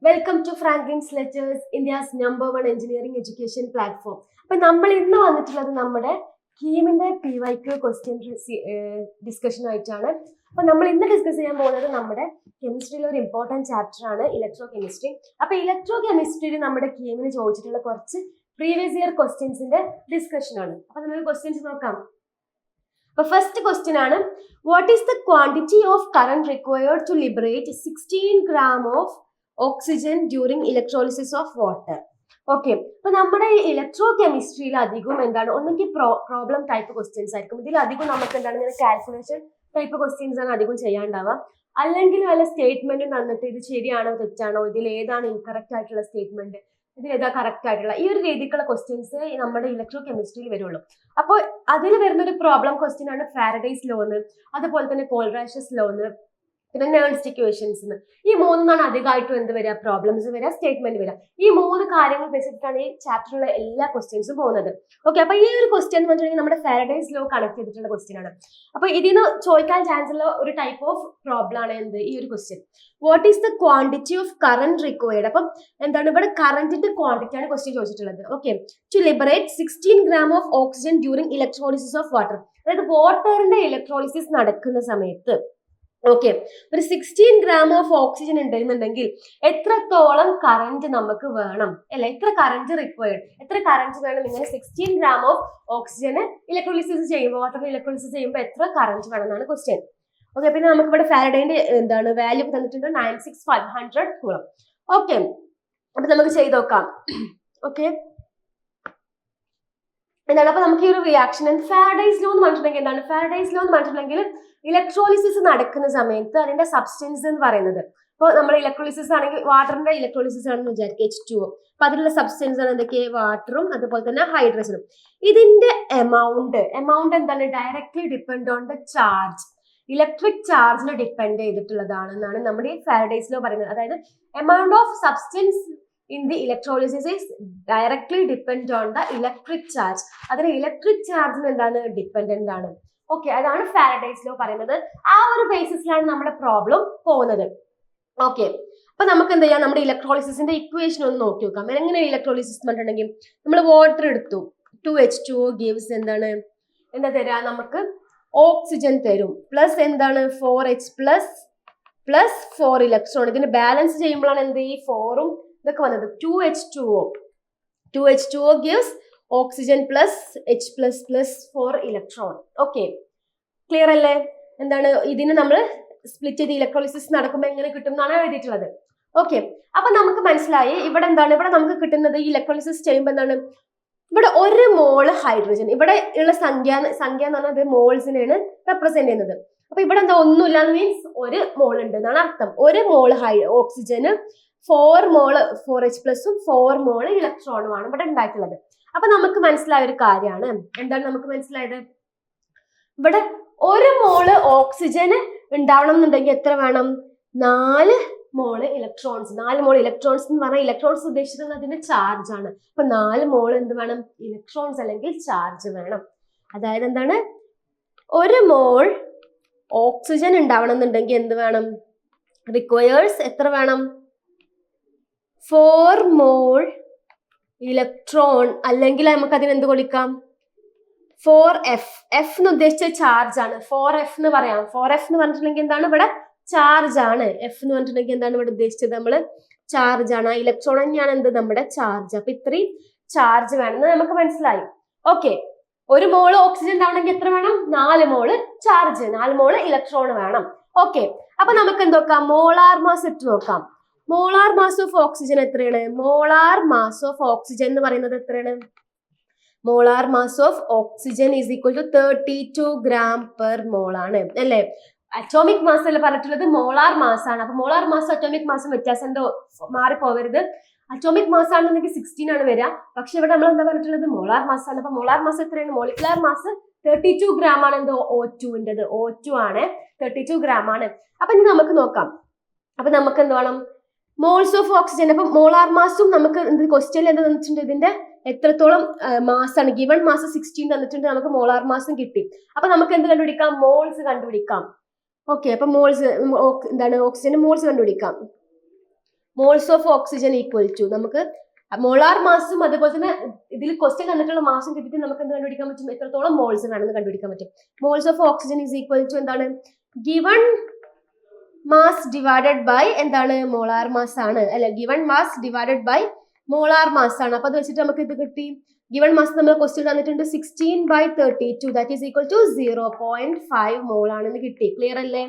Welcome to Franklin's letters, India's number 1 engineering education platform. അപ്പൊ നമ്മൾ ഇന്ന് വന്നിട്ടുള്ളത് നമ്മുടെ കീമിന്റെ PYQ ക്വസ്റ്റ്യൻ ഡിസ്കഷനായിട്ടാണ്. അപ്പൊ നമ്മൾ ഇന്ന് ഡിസ്കസ് ചെയ്യാൻ പോകുന്നത് നമ്മുടെ കെമിസ്ട്രിയിലെ ഒരു ഇമ്പോർട്ടൻറ്റ് ചാപ്റ്റർ ആണ് ഇലക്ട്രോ കെമിസ്ട്രി. അപ്പൊ ഇലക്ട്രോ കെമിസ്ട്രിയിൽ നമ്മുടെ കീമിന് ചോദിച്ചിട്ടുള്ള കുറച്ച് പ്രീവിയസ് ഇയർ ക്വസ്റ്റ്യൻസിന്റെ ഡിസ്കഷൻ ആണ്. അപ്പൊ നമുക്ക് ക്വസ്റ്റ്യൻസ് നോക്കാം. അപ്പൊ ഫസ്റ്റ് ക്വസ്റ്റ്യൻ ആണ്, what is the quantity of current required to liberate 16 gram of oxygen during electrolysis of water? Okay, അപ്പൊ നമ്മുടെ ഇലക്ട്രോ കെമിസ്ട്രിയിൽ അധികം എന്താണ്, ഒന്നെങ്കിൽ പ്രോബ്ലം ടൈപ്പ് ക്വസ്റ്റ്യൻസ് ആയിരിക്കും. ഇതിൽ അധികം നമുക്ക് എന്താണ് ഇങ്ങനെ കാൽക്കുലേഷൻ ടൈപ്പ് ക്വസ്റ്റ്യൻസ് ആണ് അധികം ചെയ്യാണ്ടാവുക. അല്ലെങ്കിൽ വല്ല സ്റ്റേറ്റ്മെന്റ് തന്നിട്ട് ഇത് ശരിയാണോ തെറ്റാണോ, ഇതിൽ ഏതാണ് ഇൻകറക്റ്റ് ആയിട്ടുള്ള സ്റ്റേറ്റ്മെന്റ്, ഇതിൽ ഏതാ കറക്റ്റ് ആയിട്ടുള്ള, ഈ ഒരു രീതിക്കുള്ള ക്വസ്റ്റ്യൻസ് നമ്മുടെ ഇലക്ട്രോ കെമിസ്ട്രിയിൽ വരുള്ളൂ. അപ്പോൾ അതിൽ വരുന്ന ഒരു പ്രോബ്ലം ക്വസ്റ്റ്യൻ ആണ് ഫാരഡേസ് ലോന്ന്, അതുപോലെ തന്നെ കോൾറാഷസ് ലോന്ന്, പിന്നെ നേൺസ്റ്റ് ഇക്വേഷൻസ്. ഈ മൂന്നാണ് അധികമായിട്ടും എന്ത് വരിക, പ്രോബ്ലംസ് വരിക, സ്റ്റേറ്റ്മെന്റ് വരിക. ഈ മൂന്ന് കാര്യങ്ങൾ വെച്ചിട്ടാണ് ഈ ചാപ്റ്ററിലുള്ള എല്ലാ ക്വസ്റ്റ്യൻസും പോകുന്നത്. ഓക്കെ, അപ്പൊ ഈ ഒരു ക്വസ്റ്റ്യൻ എന്ന് പറഞ്ഞിട്ടുണ്ടെങ്കിൽ നമ്മുടെ ഫാരഡേസ് ലോ കണക്ട് ചെയ്തിട്ടുള്ള ക്വസ്റ്റ്യൻ ആണ്. അപ്പൊ ഇതിന് ചോദിക്കാൻ ചാൻസ് ഉള്ള ഒരു ടൈപ്പ് ഓഫ് പ്രോബ്ലം ആണ് എന്ത്, ഈ ഒരു question. What is the quantity of current required? അപ്പം എന്താണ് ഇവിടെ കറന്റിന്റെ ക്വാണ്ടിറ്റി ആണ് ക്വസ്റ്റ്യൻ ചോദിച്ചിട്ടുള്ളത്. Okay, to liberate 16 gram of oxygen during electrolysis of water. അതായത് വാട്ടറിന്റെ ഇലക്ട്രോളിസിസ് നടക്കുന്ന സമയത്ത് ഓക്കെ ഒരു 16 gram ഓഫ് ഓക്സിജൻ ഉണ്ടെന്നുണ്ടെങ്കിൽ എത്രത്തോളം കറന്റ് നമുക്ക് വേണം, അല്ലെ, എത്ര കറന്റ് റിക്വയർഡ്, എത്ര കറന്റ് വേണം, ഇങ്ങനെ 16 gram ഓഫ് ഓക്സിജന് ഇലക്ട്രോളിസിസ് ചെയ്യുമ്പോൾ, വാട്ടറിന് ഇലക്ട്രോളിസിസ് ചെയ്യുമ്പോൾ എത്ര കറന്റ് വേണം എന്നാണ് ക്വസ്റ്റ്യൻ. ഓക്കെ, പിന്നെ നമുക്ക് ഇവിടെ ഫാരഡേന്റെ എന്താണ് വാല്യൂ തന്നിട്ടുണ്ട് 96500 കൂളം. ഓക്കെ, അപ്പൊ നമുക്ക് ചെയ്ത് നോക്കാം. ഓക്കെ, എന്താണ് അപ്പൊ നമുക്ക് ഈ ഒരു റിയാക്ഷൻ ഫാരഡേസ് ലോ എന്ന് പറഞ്ഞിട്ടുണ്ടെങ്കിൽ എന്താണ്, ഫാരഡേസ് ലോ എന്ന് പറഞ്ഞിട്ടുണ്ടെങ്കിൽ ഇലക്ട്രോളിസിസ് നടക്കുന്ന സമയത്ത് അതിന്റെ സബ്സ്റ്റൻസ് എന്ന് പറയുന്നത്, ഇപ്പോൾ നമ്മൾ ഇലക്ട്രോളിസിസ് ആണെങ്കിൽ വാട്ടറിന്റെ ഇലക്ട്രോളിസിസ് ആണെന്ന് വിചാരിക്കുക, H2O. അപ്പൊ അതിലുള്ള സബ്സ്റ്റൻസ് ആണ് എന്തൊക്കെ, വാട്ടറും അതുപോലെ തന്നെ ഹൈഡ്രജനും. ഇതിന്റെ എമൗണ്ട് എന്താണ്, directly depend on the charge, electric ചാർജിനെ ഡിപ്പെൻഡ് ചെയ്തിട്ടുള്ളതാണെന്നാണ് നമ്മുടെ ഈ ഫാരഡേസ് ലോ പറയുന്നത്. അതായത് amount of substance in the electrolysis is directly depend on the electric charge. അതിന് ഇലക്ട്രിക് ചാർജിന് എന്താണ്, ഡിപ്പെൻഡന്റ് ആണ്. ഓക്കെ, അതാണ് ഫാരഡേസ് ലോ പറയുന്നത്. ആ ഒരു ബേസിസിലാണ് നമ്മുടെ പ്രോബ്ലം പോകുന്നത്. ഓക്കെ, അപ്പൊ നമുക്ക് എന്ത് ചെയ്യാം, നമ്മുടെ ഇലക്ട്രോളിസിന്റെ ഇക്വേഷൻ ഒന്ന് നോക്കി നോക്കാം. എങ്ങനെ ഇലക്ട്രോളിസിസ് പറഞ്ഞിട്ടുണ്ടെങ്കിൽ നമ്മൾ വാട്ടർ എടുത്തു, 2H2O gives എന്താണ്, എന്താ തരാ, നമുക്ക് ഓക്സിജൻ തരും, പ്ലസ് എന്താണ് 4H പ്ലസ് 4 ഇലക്ട്രോൺ. ഇതിന് ബാലൻസ് ചെയ്യുമ്പോഴാണ് എന്ത്, ഈ 4ഉം ഇതൊക്കെ വന്നത് 2H2O gives oxygen plus H plus 4 electron. Okay, clear അല്ലേ? എന്താണ് ഇതിന് നമ്മൾ സ്പ്ലിറ്റ് ചെയ്ത് ഇലക്ട്രോളിസിസ് നടക്കുമ്പോൾ എങ്ങനെ കിട്ടും എന്നാണ് എഴുതിയിട്ടുള്ളത്. ഓക്കെ, അപ്പൊ നമുക്ക് മനസ്സിലായി ഇവിടെ എന്താണ്, ഇവിടെ നമുക്ക് കിട്ടുന്നത് ഈ ഇലക്ട്രോളിസിസ് ചെയ്യുമ്പോൾ എന്താണ്, ഇവിടെ 1 മോള് ഹൈഡ്രജൻ, ഇവിടെ ഉള്ള സംഖ്യ എന്ന് പറഞ്ഞാൽ മോൾസിനെയാണ് റെപ്രസെന്റ് ചെയ്യുന്നത്. അപ്പൊ ഇവിടെ എന്താ, ഒന്നുമില്ല എന്ന് മീൻസ് 1 മോൾ ഉണ്ട് എന്നാണ് അർത്ഥം. 1 മോള് ഓക്സിജന് 4 മോള് 4H പ്ലസും 4 മോള് ഇലക്ട്രോണുമാണ് ഇവിടെ ഉണ്ടായിട്ടുള്ളത്. അപ്പൊ നമുക്ക് മനസ്സിലായ ഒരു കാര്യമാണ്, എന്താണ് നമുക്ക് മനസ്സിലായത്, ഇവിടെ 1 മോള് ഓക്സിജന് ഉണ്ടാവണം എന്നുണ്ടെങ്കിൽ എത്ര വേണം, 4 മോള് ഇലക്ട്രോൺസ്. 4 മോള് ഇലക്ട്രോൺസ് എന്ന് പറഞ്ഞാൽ ഇലക്ട്രോൺസ് ഉദ്ദേശിക്കുന്നത് അതിന്റെ ചാർജ് ആണ്. അപ്പൊ 4 മോള് എന്ത് വേണം, ഇലക്ട്രോൺസ് അല്ലെങ്കിൽ ചാർജ് വേണം. അതായത് എന്താണ്, 1 മോൾ ഓക്സിജൻ ഉണ്ടാവണം എന്നുണ്ടെങ്കിൽ എന്ത് വേണം, റിക്വയേഴ്സ് എത്ര വേണം, 4 മോൾ ഇലക്ട്രോൺ, അല്ലെങ്കിൽ നമുക്ക് അതിന് എന്ത് കൊടുക്കാം, 4F. F എന്ന് ഉദ്ദേശിച്ച ചാർജ് ആണ്, 4F എന്ന് പറയാം. 4F എന്ന് പറഞ്ഞിട്ടുണ്ടെങ്കിൽ എന്താണ്, ഇവിടെ ചാർജ് ആണ്. F എന്ന് പറഞ്ഞിട്ടുണ്ടെങ്കിൽ എന്താണ് ഇവിടെ ഉദ്ദേശിച്ചത്, നമ്മള് ചാർജ് ആണ്. ഇലക്ട്രോൺ തന്നെയാണ് എന്ത്, നമ്മുടെ ചാർജ്. അപ്പൊ ഇത്രയും ചാർജ് വേണമെന്ന് നമുക്ക് മനസ്സിലായി. ഓക്കെ, 1 മോള് ഓക്സിജൻ ഉണ്ടാവണമെങ്കിൽ എത്ര വേണം, 4 മോള് ചാർജ്, 4 മോള് ഇലക്ട്രോൺ വേണം. ഓക്കെ, അപ്പൊ നമുക്ക് എന്തൊക്കാം, മോളാർ മാസ് ഇട്ട് നോക്കാം. മോളാർ മാസ് ഓഫ് ഓക്സിജൻ എത്രയാണ്, മോളാർ മാസ് ഓഫ് ഓക്സിജൻ എന്ന് പറയുന്നത് എത്രയാണ്, molar mass of oxygen is equal to 32 gram per mol ആണ്, അല്ലേ? അറ്റോമിക് മാസ് അല്ല പറഞ്ഞിട്ടുള്ളത്, മോളാർ മാസ് ആണ്. അപ്പൊ മോളാർ മാസും അറ്റോമിക് മാസും വ്യത്യാസം മാറിപ്പോവരുത്. അറ്റോമിക് മാസ് ആണെന്നുണ്ടെങ്കിൽ 16 ആണ് വരിക, പക്ഷെ ഇവിടെ നമ്മൾ എന്താ പറഞ്ഞിട്ടുള്ളത്, മോളാർ മാസ് ആണ്. അപ്പൊ മോളാർ മാസ് എത്രയാണ്, മോളിക്കുലാർ മാസ് 32 gram ആണ്. എന്തോ O2 O2 ആണ്, 32 gram ആണ്. അപ്പൊ ഇനി നമുക്ക് നോക്കാം. അപ്പൊ നമുക്ക് എന്ത് വേണം, മോൾസ് ഓഫ് ഓക്സിജൻ. അപ്പൊ മോളാർ മാസും നമുക്ക് ക്വസ്റ്റ്യനിൽ എന്താ തന്നിട്ടുണ്ട്, ഇതിന്റെ എത്രത്തോളം മാസ് ആണ്, ഗിവൺ മാസ് 16 തന്നിട്ടുണ്ട്, നമുക്ക് മോളാർ മാസും കിട്ടി. അപ്പൊ നമുക്ക് എന്ത് കണ്ടുപിടിക്കാം, മോൾസ് കണ്ടുപിടിക്കാം. ഓക്കെ, അപ്പൊ മോൾസ് എന്താണ്, ഓക്സിജന്റെ മോൾസ് കണ്ടുപിടിക്കാം. Moles of oxygen equal to നമുക്ക് മോളാർ മാസും അതുപോലെ തന്നെ ഇതിൽ ക്വസ്റ്റ്യൻ തന്നിട്ടുള്ള മാസം കിട്ടിയിട്ട് നമുക്ക് എന്ത് കണ്ടുപിടിക്കാൻ പറ്റും, എത്രത്തോളം മോൾസ് വേണമെന്ന് കണ്ടുപിടിക്കാൻ പറ്റും. Moles of oxygen is equal to എന്താണ്, ഗിവൺ മാസ് ഡിവൈഡഡ് ബൈ എന്താണ്, മോളാർ മാസ് ആണ് അല്ലെ, given mass divided by molar mass ആണ്. അപ്പൊ അത് വെച്ചിട്ട് നമുക്ക് ഇത് കിട്ടി. ഗിവൺ മാസ് നമ്മൾ ക്വസ്റ്റ്യൻ തന്നിട്ടുണ്ട് 16/32 ദാറ്റ് ഈസ് ഈക്വൽ ടു 0.5 മോൾ ആണെന്ന് കിട്ടി. ക്ലിയർ അല്ലേ?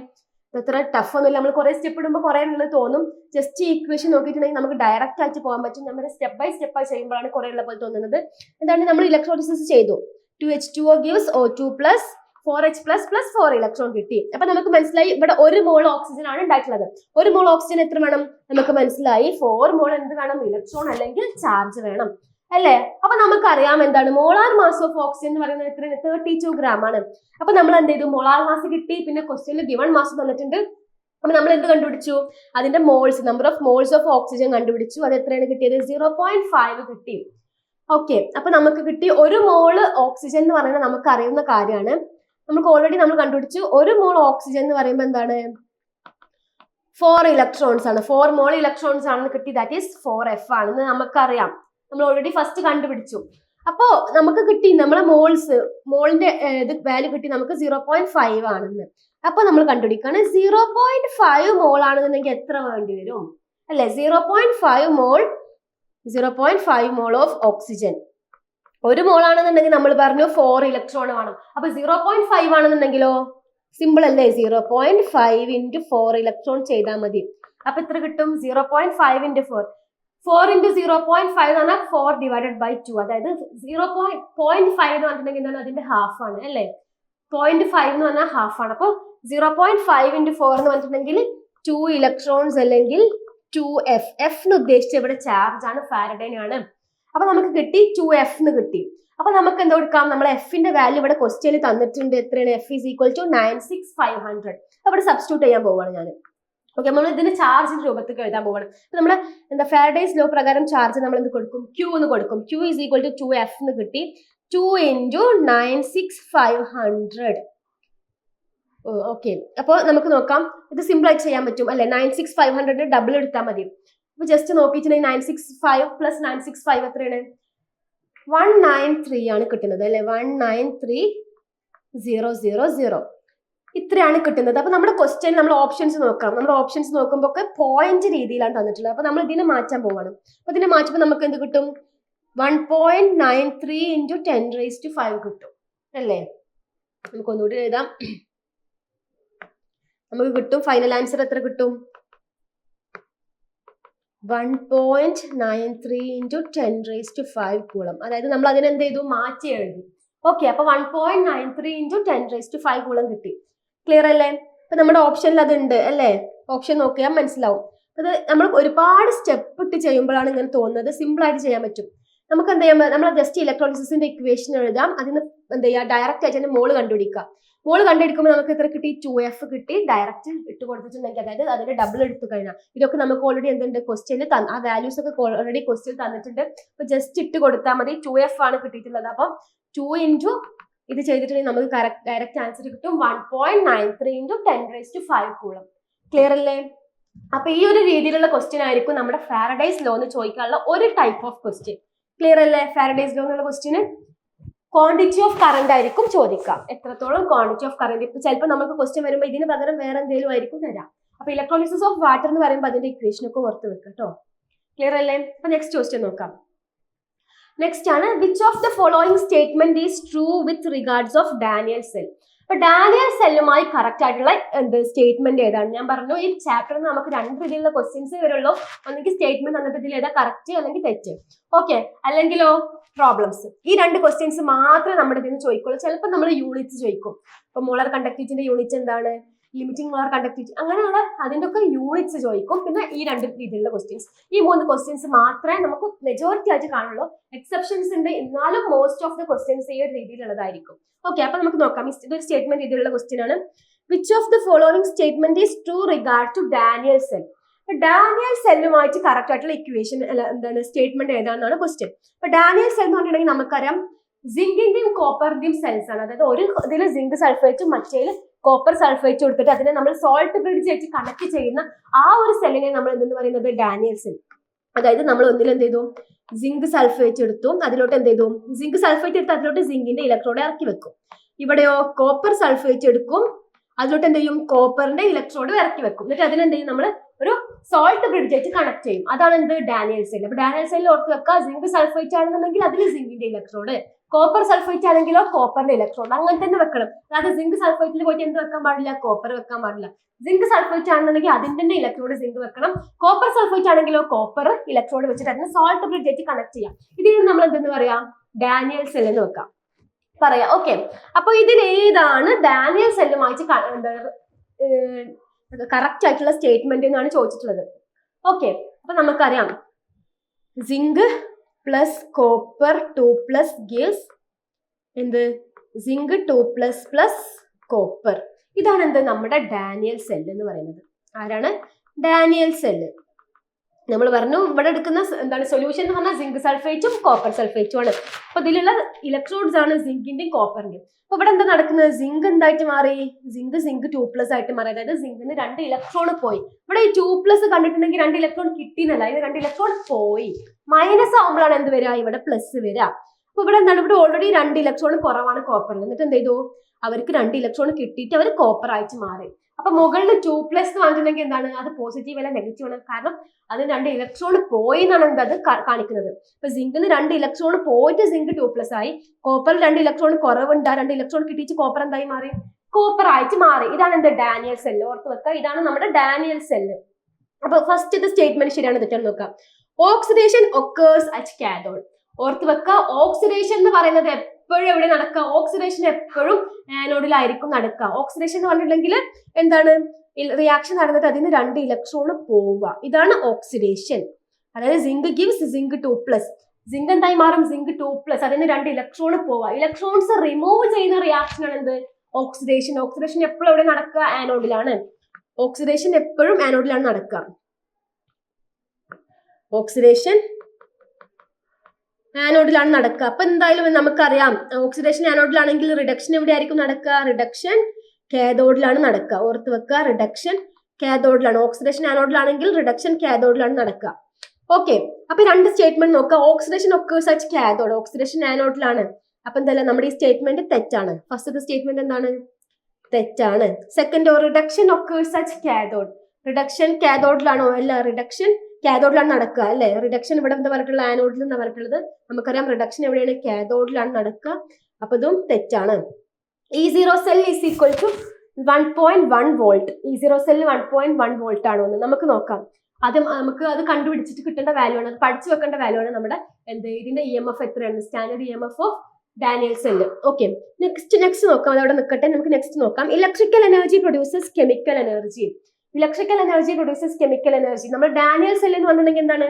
അത്ര ടഫ് ഒന്നുമില്ല. നമ്മൾ കുറെ സ്റ്റെപ്പ് ഇടുമ്പോൾ കുറെ ഉള്ളത് തോന്നും. ജസ്റ്റ് ഈ ഇക്വേഷൻ നോക്കിയിട്ടുണ്ടെങ്കിൽ നമുക്ക് ഡയറക്റ്റ് ആയിട്ട് പോകാൻ പറ്റും. നമ്മൾ സ്റ്റെപ്പ് ബൈ സ്റ്റെപ്പ് ആയി ചെയ്യുമ്പോഴാണ് കുറെ ഉള്ള പോലെ തോന്നുന്നത്. എന്താണ്, നമ്മൾ ഇലക്ട്രോളിസിസ് ചെയ്തു. 2H2O gives O2 plus 4H plus 4 electron കിട്ടി. അപ്പൊ നമുക്ക് മനസ്സിലായി ഇവിടെ 1 മോൾ ഓക്സിജൻ ആണ് ഉണ്ടായിട്ടുള്ളത്. 1 മോൾ ഓക്സിജൻ എത്ര വേണം, നമുക്ക് മനസ്സിലായി 4 മോൾ എന്ത് വേണം, ഇലക്ട്രോൺ അല്ലെങ്കിൽ ചാർജ് വേണം അല്ലേ. അപ്പൊ നമുക്കറിയാം എന്താണ് മോളാർ മാസ് ഓഫ് ഓക്സിജൻ എന്ന് പറയുന്നത് എത്രയാണ്, 32 ഗ്രാം ആണ്. അപ്പൊ നമ്മൾ എന്ത് ചെയ്തു, മോളാർ മാസ് കിട്ടി, പിന്നെ ക്വസ്റ്റ്യനിൽ ഗിവൺ മാസ് തന്നിട്ടുണ്ട്. അപ്പൊ നമ്മൾ എന്ത് കണ്ടുപിടിച്ചു, അതിന്റെ moles, number of moles of oxygen കണ്ടുപിടിച്ചു. അത് എത്രയാണ് കിട്ടിയത്, 0.5 കിട്ടി. ഓക്കെ, അപ്പൊ നമുക്ക് കിട്ടി 1 മോള് ഓക്സിജൻ എന്ന് പറയുന്നത് നമുക്ക് അറിയുന്ന കാര്യമാണ്. നമുക്ക് ഓൾറെഡി നമ്മൾ കണ്ടുപിടിച്ചു 1 മോൾ ഓക്സിജൻ എന്ന് പറയുമ്പോൾ എന്താണ്, 4 ഇലക്ട്രോൺസ് ആണ്. 4 മോൾ ഇലക്ട്രോൺസ് ആണെന്ന് കിട്ടി. ദാറ്റ് ഈസ് 4F ആണെന്ന് നമുക്കറിയാം. നമ്മൾ ഓൾറെഡി ഫസ്റ്റ് കണ്ടുപിടിച്ചു. അപ്പോ നമുക്ക് കിട്ടി നമ്മളെ മോളിന്റെ ഇത് വാല്യൂ കിട്ടി നമുക്ക് 0.5 ആണെന്ന്. അപ്പൊ നമ്മൾ കണ്ടുപിടിക്കാണ് 0.5 മോൾ ആണെന്നുണ്ടെങ്കിൽ എത്ര വേണ്ടി വരും അല്ലെ, 0.5 മോൾ ഓഫ് ഓക്സിജൻ. 1 മോൾ ആണെന്നുണ്ടെങ്കിൽ നമ്മൾ പറഞ്ഞു 4 ഇലക്ട്രോൺ വേണം. അപ്പൊ 0.5 ആണെന്നുണ്ടെങ്കിലോ സിമ്പിൾ അല്ലേ, 0.5 × 4 ഇലക്ട്രോൺ ചെയ്താൽ മതി. അപ്പൊ എത്ര കിട്ടും, 0.5 × 4 4 × 0.5 എന്ന് പറഞ്ഞാൽ 4/2. അതായത് 0.5 എന്ന് പറഞ്ഞിട്ടുണ്ടെങ്കിൽ എന്താണ്, അതിന്റെ ഹാഫ് ആണ് അല്ലെ. 0.5 എന്ന് പറഞ്ഞാൽ ഹാഫ് ആണ്. അപ്പൊ 0.5 × 4 എന്ന് പറഞ്ഞിട്ടുണ്ടെങ്കിൽ 2 ഇലക്ട്രോൺസ് അല്ലെങ്കിൽ 2F. F എന്ന് ഉദ്ദേശിച്ച ഇവിടെ ചാർജ് ആണ്, ഫാരഡേ ആണ്. അപ്പൊ നമുക്ക് കിട്ടി 2F എന്ന് കിട്ടി. അപ്പൊ നമുക്ക് എന്താ കൊടുക്കാം, നമ്മളെ എഫിന്റെ വാല്യൂ ഇവിടെ ക്വസ്റ്റ്യനിൽ തന്നിട്ടുണ്ട്. എത്രയാണ്, F is equal to 96500. അവിടെ സബ്സ്റ്റിറ്റ്യൂട്ട് ചെയ്യാൻ പോവാണ് ഞാൻ. ഓക്കെ, നമ്മൾ ഇതിന് ചാർജിന്റെ രൂപത്തിൽ എഴുതാൻ പോവാണ്. അപ്പൊ നമ്മള് എന്താ ഫാരഡേസ് ലോ പ്രകാരം ചാർജ് നമ്മൾ എന്ത് കൊടുക്കും, Q എന്ന് കൊടുക്കും. Q is equal to 2F എന്ന് കിട്ടി. 2 × 96500. ഓക്കെ, അപ്പൊ നമുക്ക് നോക്കാം, ഇത് സിമ്പിൾ ആയിട്ട് ചെയ്യാൻ പറ്റും അല്ലെ. 96500 ഡബിൾ എടുത്താൽ മതി. അപ്പൊ ജസ്റ്റ് നോക്കിയിട്ടുണ്ടെങ്കിൽ 965 + 965 എത്രയാണ്, 193 ആണ് കിട്ടുന്നത് അല്ലെ. 193,000 ഇത്രയാണ് കിട്ടുന്നത്. അപ്പൊ നമ്മുടെ ക്വസ്റ്റ്യൻ നമ്മൾ ഓപ്ഷൻസ് നോക്കാം. നമ്മുടെ ഓപ്ഷൻസ് നോക്കുമ്പോൾ ഒക്കെ പോയിന്റ് രീതിയിലാണ് തന്നിട്ടുള്ളത്. അപ്പൊ നമ്മൾ ഇതിനെ മാറ്റാൻ പോവാണ്. അപ്പൊ ഇതിനെ മാറ്റുമ്പോൾ നമുക്ക് എന്ത് കിട്ടും, 1.93 × 10⁵ കിട്ടും അല്ലേ. നമുക്ക് ഒന്നുകൂടി എഴുതാം. നമുക്ക് കിട്ടും ഫൈനൽ ആൻസർ എത്ര കിട്ടും, 1.93 × 10⁵ കൂളം. അതായത് നമ്മൾ അതിനെ എന്ത് ചെയ്തു, മാറ്റി എഴുതി. ഓക്കെ, അപ്പൊ 1.93 × 10⁵ കൂളം കിട്ടി. ക്ലിയർ അല്ലേ? അപ്പൊ നമ്മുടെ ഓപ്ഷനിൽ അത് ഉണ്ട് അല്ലേ. ഓപ്ഷൻ നോക്കിയാൽ മനസ്സിലാവും. അത് നമ്മൾ ഒരുപാട് സ്റ്റെപ്പ് ഇട്ട് ചെയ്യുമ്പോഴാണ് ഇങ്ങനെ തോന്നുന്നത്. സിമ്പിൾ ആയിട്ട് ചെയ്യാൻ പറ്റും. നമുക്ക് എന്ത് ചെയ്യാം, നമ്മൾ ജസ്റ്റ് ഇലക്ട്രോളിസിന്റെ ഇക്വേഷൻ എഴുതാം. അതിന് എന്ത് ചെയ്യുക, ഡയറക്റ്റ് ആയിട്ട് തന്നെ മോള് കണ്ടുപിടിക്കുക. മോള് കണ്ടെടുക്കുമ്പോൾ നമുക്ക് എത്ര കിട്ടി, 2F കിട്ടി. ഡയറക്റ്റ് ഇട്ട് കൊടുത്തിട്ടുണ്ടെങ്കിൽ, അതായത് അതിന്റെ ഡബിൾ എടുത്തു കഴിഞ്ഞാൽ, ഇതൊക്കെ നമുക്ക് ഓൾറെഡി എന്തുണ്ട് ക്വസ്റ്റ്യനിൽ ആ വാല്യൂസ് ഒക്കെ ഓൾറെഡി ക്വസ്റ്റ്യൻ തന്നിട്ടുണ്ട്. അപ്പൊ ജസ്റ്റ് ഇട്ട് കൊടുത്താൽ മതി. 2F ആണ് കിട്ടിയിട്ടുള്ളത്. അപ്പൊ 2 × ഇത് ചെയ്തിട്ടുണ്ടെങ്കിൽ നമുക്ക് ഡയറക്റ്റ് ആൻസർ കിട്ടും 1.93 × 10⁵ കൂളം. ക്ലിയർ അല്ലേ? അപ്പൊ ഈ ഒരു രീതിയിലുള്ള ക്വസ്റ്റ്യൻ ആയിരിക്കും നമ്മുടെ ഫാരഡേസ് ലോ എന്ന് ചോദിക്കാനുള്ള ഒരു ടൈപ്പ് ഓഫ് ക്വസ്റ്റ്യൻ. ക്ലിയർ അല്ലേ? ഫാരഡേസ് ലോ എന്നുള്ള ക്വസ്റ്റ്യന് ക്വാണ്ടിറ്റി ഓഫ് കറന്റ് ആയിരിക്കും ചോദിക്കാം. എത്രത്തോളം ക്വാണ്ടിറ്റി ഓഫ് കറന്റ്. ഇപ്പൊ ചിലപ്പോൾ നമുക്ക് ക്വസ്റ്റ്യൻ വരുമ്പോൾ ഇതിന് പകരം വേറെ എന്തെങ്കിലും ആയിരിക്കും തരാം. അപ്പൊ ഇലക്ട്രോളിസിസ് ഓഫ് വാട്ടർ എന്ന് പറയുമ്പോൾ അതിന്റെ ഇക്വേഷൻ ഒക്കെ ഓർത്ത് വെക്കാം കേട്ടോ. ക്ലിയർ അല്ലേ? അപ്പൊ നെക്സ്റ്റ് ക്വസ്റ്റ്യൻ നോക്കാം. നെക്സ്റ്റ് ആണ്, which of the following statement is true with regards of Daniel cell. അപ്പൊ ഡാനിയൽ സെല്ലുമായി കറക്റ്റ് ആയിട്ടുള്ള സ്റ്റേറ്റ്മെന്റ് ഏതാണ്? ഞാൻ പറഞ്ഞു ഈ ചാപ്റ്ററിൽ നമുക്ക് 2 രീതിയിലുള്ള ക്വസ്റ്റ്യൻസ് വരുള്ളൂ. ഒന്നെങ്കിൽ സ്റ്റേറ്റ്മെന്റ് തന്നിട്ട് ഇതിൽ ഏതാ കറക്റ്റ് അല്ലെങ്കിൽ തെറ്റ്. ഓക്കെ, അല്ലെങ്കിലോ പ്രോബ്ലംസ്. ഈ 2 ക്വസ്റ്റ്യൻസ് മാത്രമേ നമ്മുടെ ഇതിന് ചോദിക്കുള്ളൂ. ചിലപ്പോൾ നമ്മൾ യൂണിറ്റ്സ് ചോദിക്കും. ഇപ്പൊ മോളാർ കണ്ടക്ടിവിറ്റിന്റെ യൂണിറ്റ് എന്താണ്, ലിമിറ്റിംഗ് മോളാർ കണ്ടക്ടിവിറ്റി, അങ്ങനെയുള്ള അതിന്റെ ഒക്കെ യൂണിറ്റ്സ് ചോദിക്കും. പിന്നെ ഈ 2 രീതിയിലുള്ള ക്വസ്റ്റ്യൻസ്, ഈ 3 ക്വസ്റ്റ്യൻസ് മാത്രമേ നമുക്ക് മെജോറിറ്റി ആയിട്ട് കാണുള്ളൂ. എക്സെപ്ഷൻസ് ഉണ്ട്, എന്നാലും മോസ്റ്റ് ഓഫ് ദ ക്വസ്റ്റ്യൻസ് ഈ ഒരു രീതിയിലുള്ളതായിരിക്കും. ഓക്കെ, അപ്പൊ നമുക്ക് നോക്കാം. ഇതൊരു സ്റ്റേറ്റ്മെന്റ് രീതിയിലുള്ള ക്വസ്റ്റ്യൻ ആണ്. Which of the following statement is true regard to Daniel cell. Daniel സെല്ലുമായിട്ട് കറക്റ്റ് ആയിട്ടുള്ള ഇക്വേഷൻ എന്താണ്, സ്റ്റേറ്റ്മെന്റ് ഏതാണെന്നാണ് ക്വസ്റ്റ്യൻ. അപ്പൊ ഡാനിയൽ സെൽ എന്ന് പറഞ്ഞിട്ടുണ്ടെങ്കിൽ നമുക്കറിയാം സിങ്കിന്റെയും കോപ്പറിന്റെയും സെൽസ് ആണ്. അതായത് ഒരു ഇതിൽ സിങ്ക് സൾഫേറ്റും മറ്റേതിൽ കോപ്പർ സൾഫേറ്റ് കൊടുത്തിട്ട് അതിനെ നമ്മൾ സോൾട്ട് ബ്രിഡ്ജ് വെച്ച് കണക്ട് ചെയ്യുന്ന ആ ഒരു സെല്ലിനെ നമ്മൾ എന്തെന്ന് പറയുന്നത് ഡാനിയൽ സെൽ. അതായത് നമ്മൾ ഒന്നിൽ എന്ത് ചെയ്തു, സിങ്ക് സൾഫേറ്റ് എടുത്തു, അതിലോട്ട് എന്ത് ചെയ്തു, സിങ്ക് സൾഫേറ്റ് എടുത്ത് അതിലോട്ട് സിങ്കിന്റെ ഇലക്ട്രോഡ് ഇറക്കി വെക്കും. ഇവിടെയോ കോപ്പർ സൾഫേറ്റ് എടുക്കും, അതിലോട്ട് എന്ത് ചെയ്യും, കോപ്പറിന്റെ ഇലക്ട്രോഡ് ഇറക്കി വെക്കും. എന്നിട്ട് അതിനെന്ത് ചെയ്യും, നമ്മൾ ഒരു സോൾട്ട് ബ്രിഡ്ജ് ആയിട്ട് കണക്ട് ചെയ്യും. അതാണ് എന്ത് ഡാനിയൽ സെൽ. അപ്പൊ ഡാനിയൽ സെല്ലിൽ ഓർത്ത് വെക്കുക, സിങ്ക് സൾഫേറ്റ് ആണെന്നുണ്ടെങ്കിൽ അതിൽ സിങ്കിന്റെ ഇലക്ട്രോഡ്, കോപ്പർ സൾഫേറ്റ് ആണെങ്കിലോ കോപ്പറിന്റെ ഇലക്ട്രോഡ്, അങ്ങനെ തന്നെ വെക്കണം. അതായത് സിങ്ക് സൾഫേറ്റിൽ പോയിട്ട് എന്ത് വെക്കാൻ പാടില്ല, കോപ്പർ വെക്കാൻ പാടില്ല. സിങ്ക് സൾഫേറ്റ് ആണെന്നുണ്ടെങ്കിൽ അതിന്റെ തന്നെ ഇലക്ട്രോഡ് സിങ്ക് വെക്കണം. കോപ്പർ സൾഫേറ്റ് ആണെങ്കിലോ കോപ്പർ ഇലക്ട്രോഡ് വെച്ചിട്ട് അതിന് സോൾട്ട് ബ്രിഡ്ജ് ആയിട്ട് കണക്ട് ചെയ്യാം. ഇതിന് നമ്മൾ എന്തെന്ന് പറയാം, ഡാനിയൽ സെൽ എന്ന് വെക്കാം, പറയാം. ഓക്കെ, അപ്പൊ ഇതിൽ ഏതാണ് ഡാനിയൽ സെല്ലുമായിട്ട് കറക്റ്റ് ആയിട്ടുള്ള സ്റ്റേറ്റ്മെന്റ് എന്നാണ് ചോദിച്ചിട്ടുള്ളത്. ഓക്കെ, അപ്പൊ നമുക്കറിയാം സിങ്ക് പ്ലസ് കോപ്പർ 2+ ഗിവ്സ് എന്ത്, സിങ്ക് 2+ കോപ്പർ. ഇതാണ് എന്ത്, നമ്മുടെ ഡാനിയൽ സെൽ എന്ന് പറയുന്നത്. ആരാണ് ഡാനിയൽ സെല്ല്? നമ്മൾ പറഞ്ഞു ഇവിടെ എടുക്കുന്ന എന്താണ് സൊല്യൂഷൻ എന്ന് പറഞ്ഞാൽ സിങ്ക് സൾഫേറ്റും കോപ്പർ സൾഫേറ്റും ആണ്. അപ്പൊ ഇതിലുള്ള ഇലക്ട്രോഡ്സ് ആണ് സിങ്കിന്റെയും കോപ്പറിന്റെയും. അപ്പൊ ഇവിടെ എന്താ നടക്കുന്നത്, സിങ്ക് എന്തായിട്ട് മാറി, സിങ്ക് 2+ ആയിട്ട് മാറി. അതായത് സിങ്കിന് 2 ഇലക്ട്രോൺ പോയി. ഇവിടെ ഈ 2+ കണ്ടിട്ടുണ്ടെങ്കിൽ 2 ഇലക്ട്രോൺ കിട്ടിയെന്നല്ല, ഇത് 2 ഇലക്ട്രോൺ പോയി. മൈനസ് ആകുമ്പോഴാണ് എന്ത് വരിക, ഇവിടെ പ്ലസ് വരിക. അപ്പൊ ഇവിടെ എന്താണ്, ഇവിടെ ഓൾറെഡി 2 ഇലക്ട്രോൺ കുറവാണ് കോപ്പറിന്. എന്നിട്ട് എന്ത് ചെയ്തു, അവർക്ക് 2 ഇലക്ട്രോൺ കിട്ടിയിട്ട് അവർ കോപ്പർ ആയിട്ട് മാറി. അപ്പൊ മുകളിൽ 2+ എന്ന് പറഞ്ഞിട്ടുണ്ടെങ്കിൽ എന്താണ്, അത് പോസിറ്റീവ് അല്ല നെഗറ്റീവ് ആണ്. കാരണം അത് 2 ഇലക്ട്രോൺ പോയി എന്നാണ് അത് കാണിക്കുന്നത്. അപ്പൊ സിങ്കിന് 2 ഇലക്ട്രോൺ പോയിട്ട് സിങ്ക് 2+ ആയി. കോപ്പറിൽ 2 ഇലക്ട്രോൺ കുറവുണ്ട്, 2 ഇലക്ട്രോൺ കിട്ടിയിട്ട് കോപ്പർ എന്തായി മാറി, കോപ്പർ ആയിട്ട് മാറി. ഇതാണ് എന്ത് ഡാനിയൽ സെല്ല്. ഓർത്ത് വെക്കുക, ഇതാണ് നമ്മുടെ ഡാനിയൽ സെല്ല്. അപ്പൊ ഫസ്റ്റ് ഇത് സ്റ്റേറ്റ്മെന്റ് ശരിയാണ് തെറ്റാന്ന് നോക്കാം. Oxidation occurs at cathode. ഓർത്ത് വെക്കുക, ഓക്സിഡേഷൻ എന്ന് പറയുന്നത് എപ്പോഴും എവിടെ നടക്കുക, ഓക്സിഡേഷൻ എപ്പോഴും ആനോഡിലായിരിക്കും നടക്കുക. ഓക്സിഡേഷൻ എന്ന് പറഞ്ഞിട്ടുണ്ടെങ്കിൽ എന്താണ്, റിയാക്ഷൻ നടന്നിട്ട് അതിന് 2 ഇലക്ട്രോൺ പോവുക, ഇതാണ് ഓക്സിഡേഷൻ. അതായത് സിങ്ക് ഗിവ്സ് സിങ്ക് 2+, സിങ്ക് എന്തായി മാറും, സിങ്ക് 2+, അതിന് 2 ഇലക്ട്രോൺ പോവുക. ഇലക്ട്രോൺസ് റിമൂവ് ചെയ്യുന്ന റിയാക്ഷൻ ആണ് എന്ത്, ഓക്സിഡേഷൻ. ഓക്സിഡേഷൻ എപ്പോഴും എവിടെ നടക്കുക, ആനോഡിലാണ്. ഓക്സിഡേഷൻ എപ്പോഴും ആനോഡിലാണ് നടക്കുക. ഓക്സിഡേഷൻ ആനോഡിലാണ് നടക്കുക. അപ്പൊ എന്തായാലും നമുക്കറിയാം, ഓക്സിഡേഷൻ ആനോഡിലാണെങ്കിൽ റിഡക്ഷൻ എവിടെ ആയിരിക്കും നടക്കുക, റിഡക്ഷൻ കാഥോഡിലാണ് നടക്കുക. ഓർത്ത് വെക്കുക, റിഡക്ഷൻ കാഥോഡിലാണ്. ഓക്സിഡേഷൻ ആനോഡിലാണെങ്കിൽ റിഡക്ഷൻ കാഥോഡിലാണ് നടക്കുക. ഓക്കെ, അപ്പൊ 2 സ്റ്റേറ്റ്മെന്റ് നോക്കുക. Oxidation occurs at cathode, oxidation ആനോഡിലാണ്. അപ്പൊ എന്തായാലും നമ്മുടെ ഈ സ്റ്റേറ്റ്മെന്റ് തെറ്റാണ്. ഫസ്റ്റത്തെ സ്റ്റേറ്റ്മെന്റ് എന്താണ്, തെറ്റാണ്. Second, reduction occurs at cathode, reduction കാഥോഡിലാണോ, അല്ല, റിഡക്ഷൻ കാഥോഡിലാണ് നടക്കുക അല്ലെ. റിഡക്ഷൻ ഇവിടെ എന്താ പറഞ്ഞിട്ടുള്ളത്, ആനോഡിൽ എന്നാ പറഞ്ഞിട്ടുള്ളത്. നമുക്കറിയാം റിഡക്ഷൻ എവിടെയാണ്, കാഥോഡിലാണ് നടക്കുക. അപ്പൊ ഇതും തെറ്റാണ്. E0 cell is equal to 1.1 volt. E0 സെല്ലിന് 1.1 വോൾട്ട് ആണോ എന്ന് നമുക്ക് നോക്കാം. ആദ്യം നമുക്ക് അത് കണ്ടുപിടിച്ചിട്ട് കിട്ടേണ്ട വാല്യൂ ആണ്, അത് പഠിച്ചു വെക്കേണ്ട വാല്യൂ ആണ് നമ്മുടെ എന്ത്, ഇതിന്റെ EMF എത്രയാണ്, standard EMF of Daniel cell. Okay, next നോക്കാം. അതവിടെ നിൽക്കട്ടെ, നമുക്ക് നെക്സ്റ്റ് നോക്കാം. Electrical energy produces chemical energy. Electrical energy produces chemical energy. നമ്മൾ ഡാനിയൽ സെൽ എന്ന് പറഞ്ഞിട്ടുണ്ടെങ്കിൽ എന്താണ്,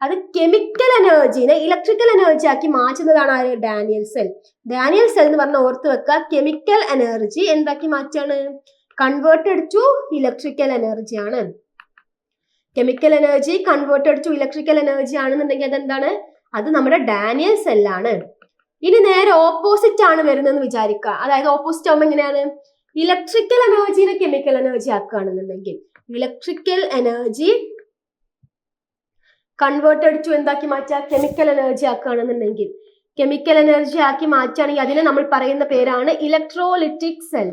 അത് കെമിക്കൽ എനർജിനെ ഇലക്ട്രിക്കൽ എനർജി ആക്കി മാറ്റുന്നതാണ് ആര്, ഡാനിയൽ സെൽ. ഡാനിയൽ സെൽ എന്ന് പറഞ്ഞ ഓർത്ത് വെക്കുക, കെമിക്കൽ എനർജി എന്താക്കി മാറ്റാണ്, കൺവേർട്ടഡ് ടു ഇലക്ട്രിക്കൽ എനർജി ആണ്. Chemical energy converted to electrical energy ആണെന്നുണ്ടെങ്കിൽ അതെന്താണ്, അത് നമ്മുടെ ഡാനിയൽ സെല്ലാണ്. ഇനി നേരെ ഓപ്പോസിറ്റ് ആണ് വരുന്നതെന്ന് വിചാരിക്കുക. അതായത് ഓപ്പോസിറ്റ് ആവുമ്പോൾ എങ്ങനെയാണ്, ഇലക്ട്രിക്കൽ എനർജിനെ കെമിക്കൽ എനർജി ആക്കുകയാണെന്നുണ്ടെങ്കിൽ ഇലക്ട്രിക്കൽ എനർജി കൺവേർട്ടഡ് ടു എന്താക്കി മാറ്റുക, കെമിക്കൽ എനർജി ആക്കുകയാണെന്നുണ്ടെങ്കിൽ, കെമിക്കൽ എനർജി ആക്കി മാറ്റുകയാണെങ്കിൽ അതിനെ നമ്മൾ പറയുന്ന പേരാണ് ഇലക്ട്രോലിറ്റിക് സെൽ.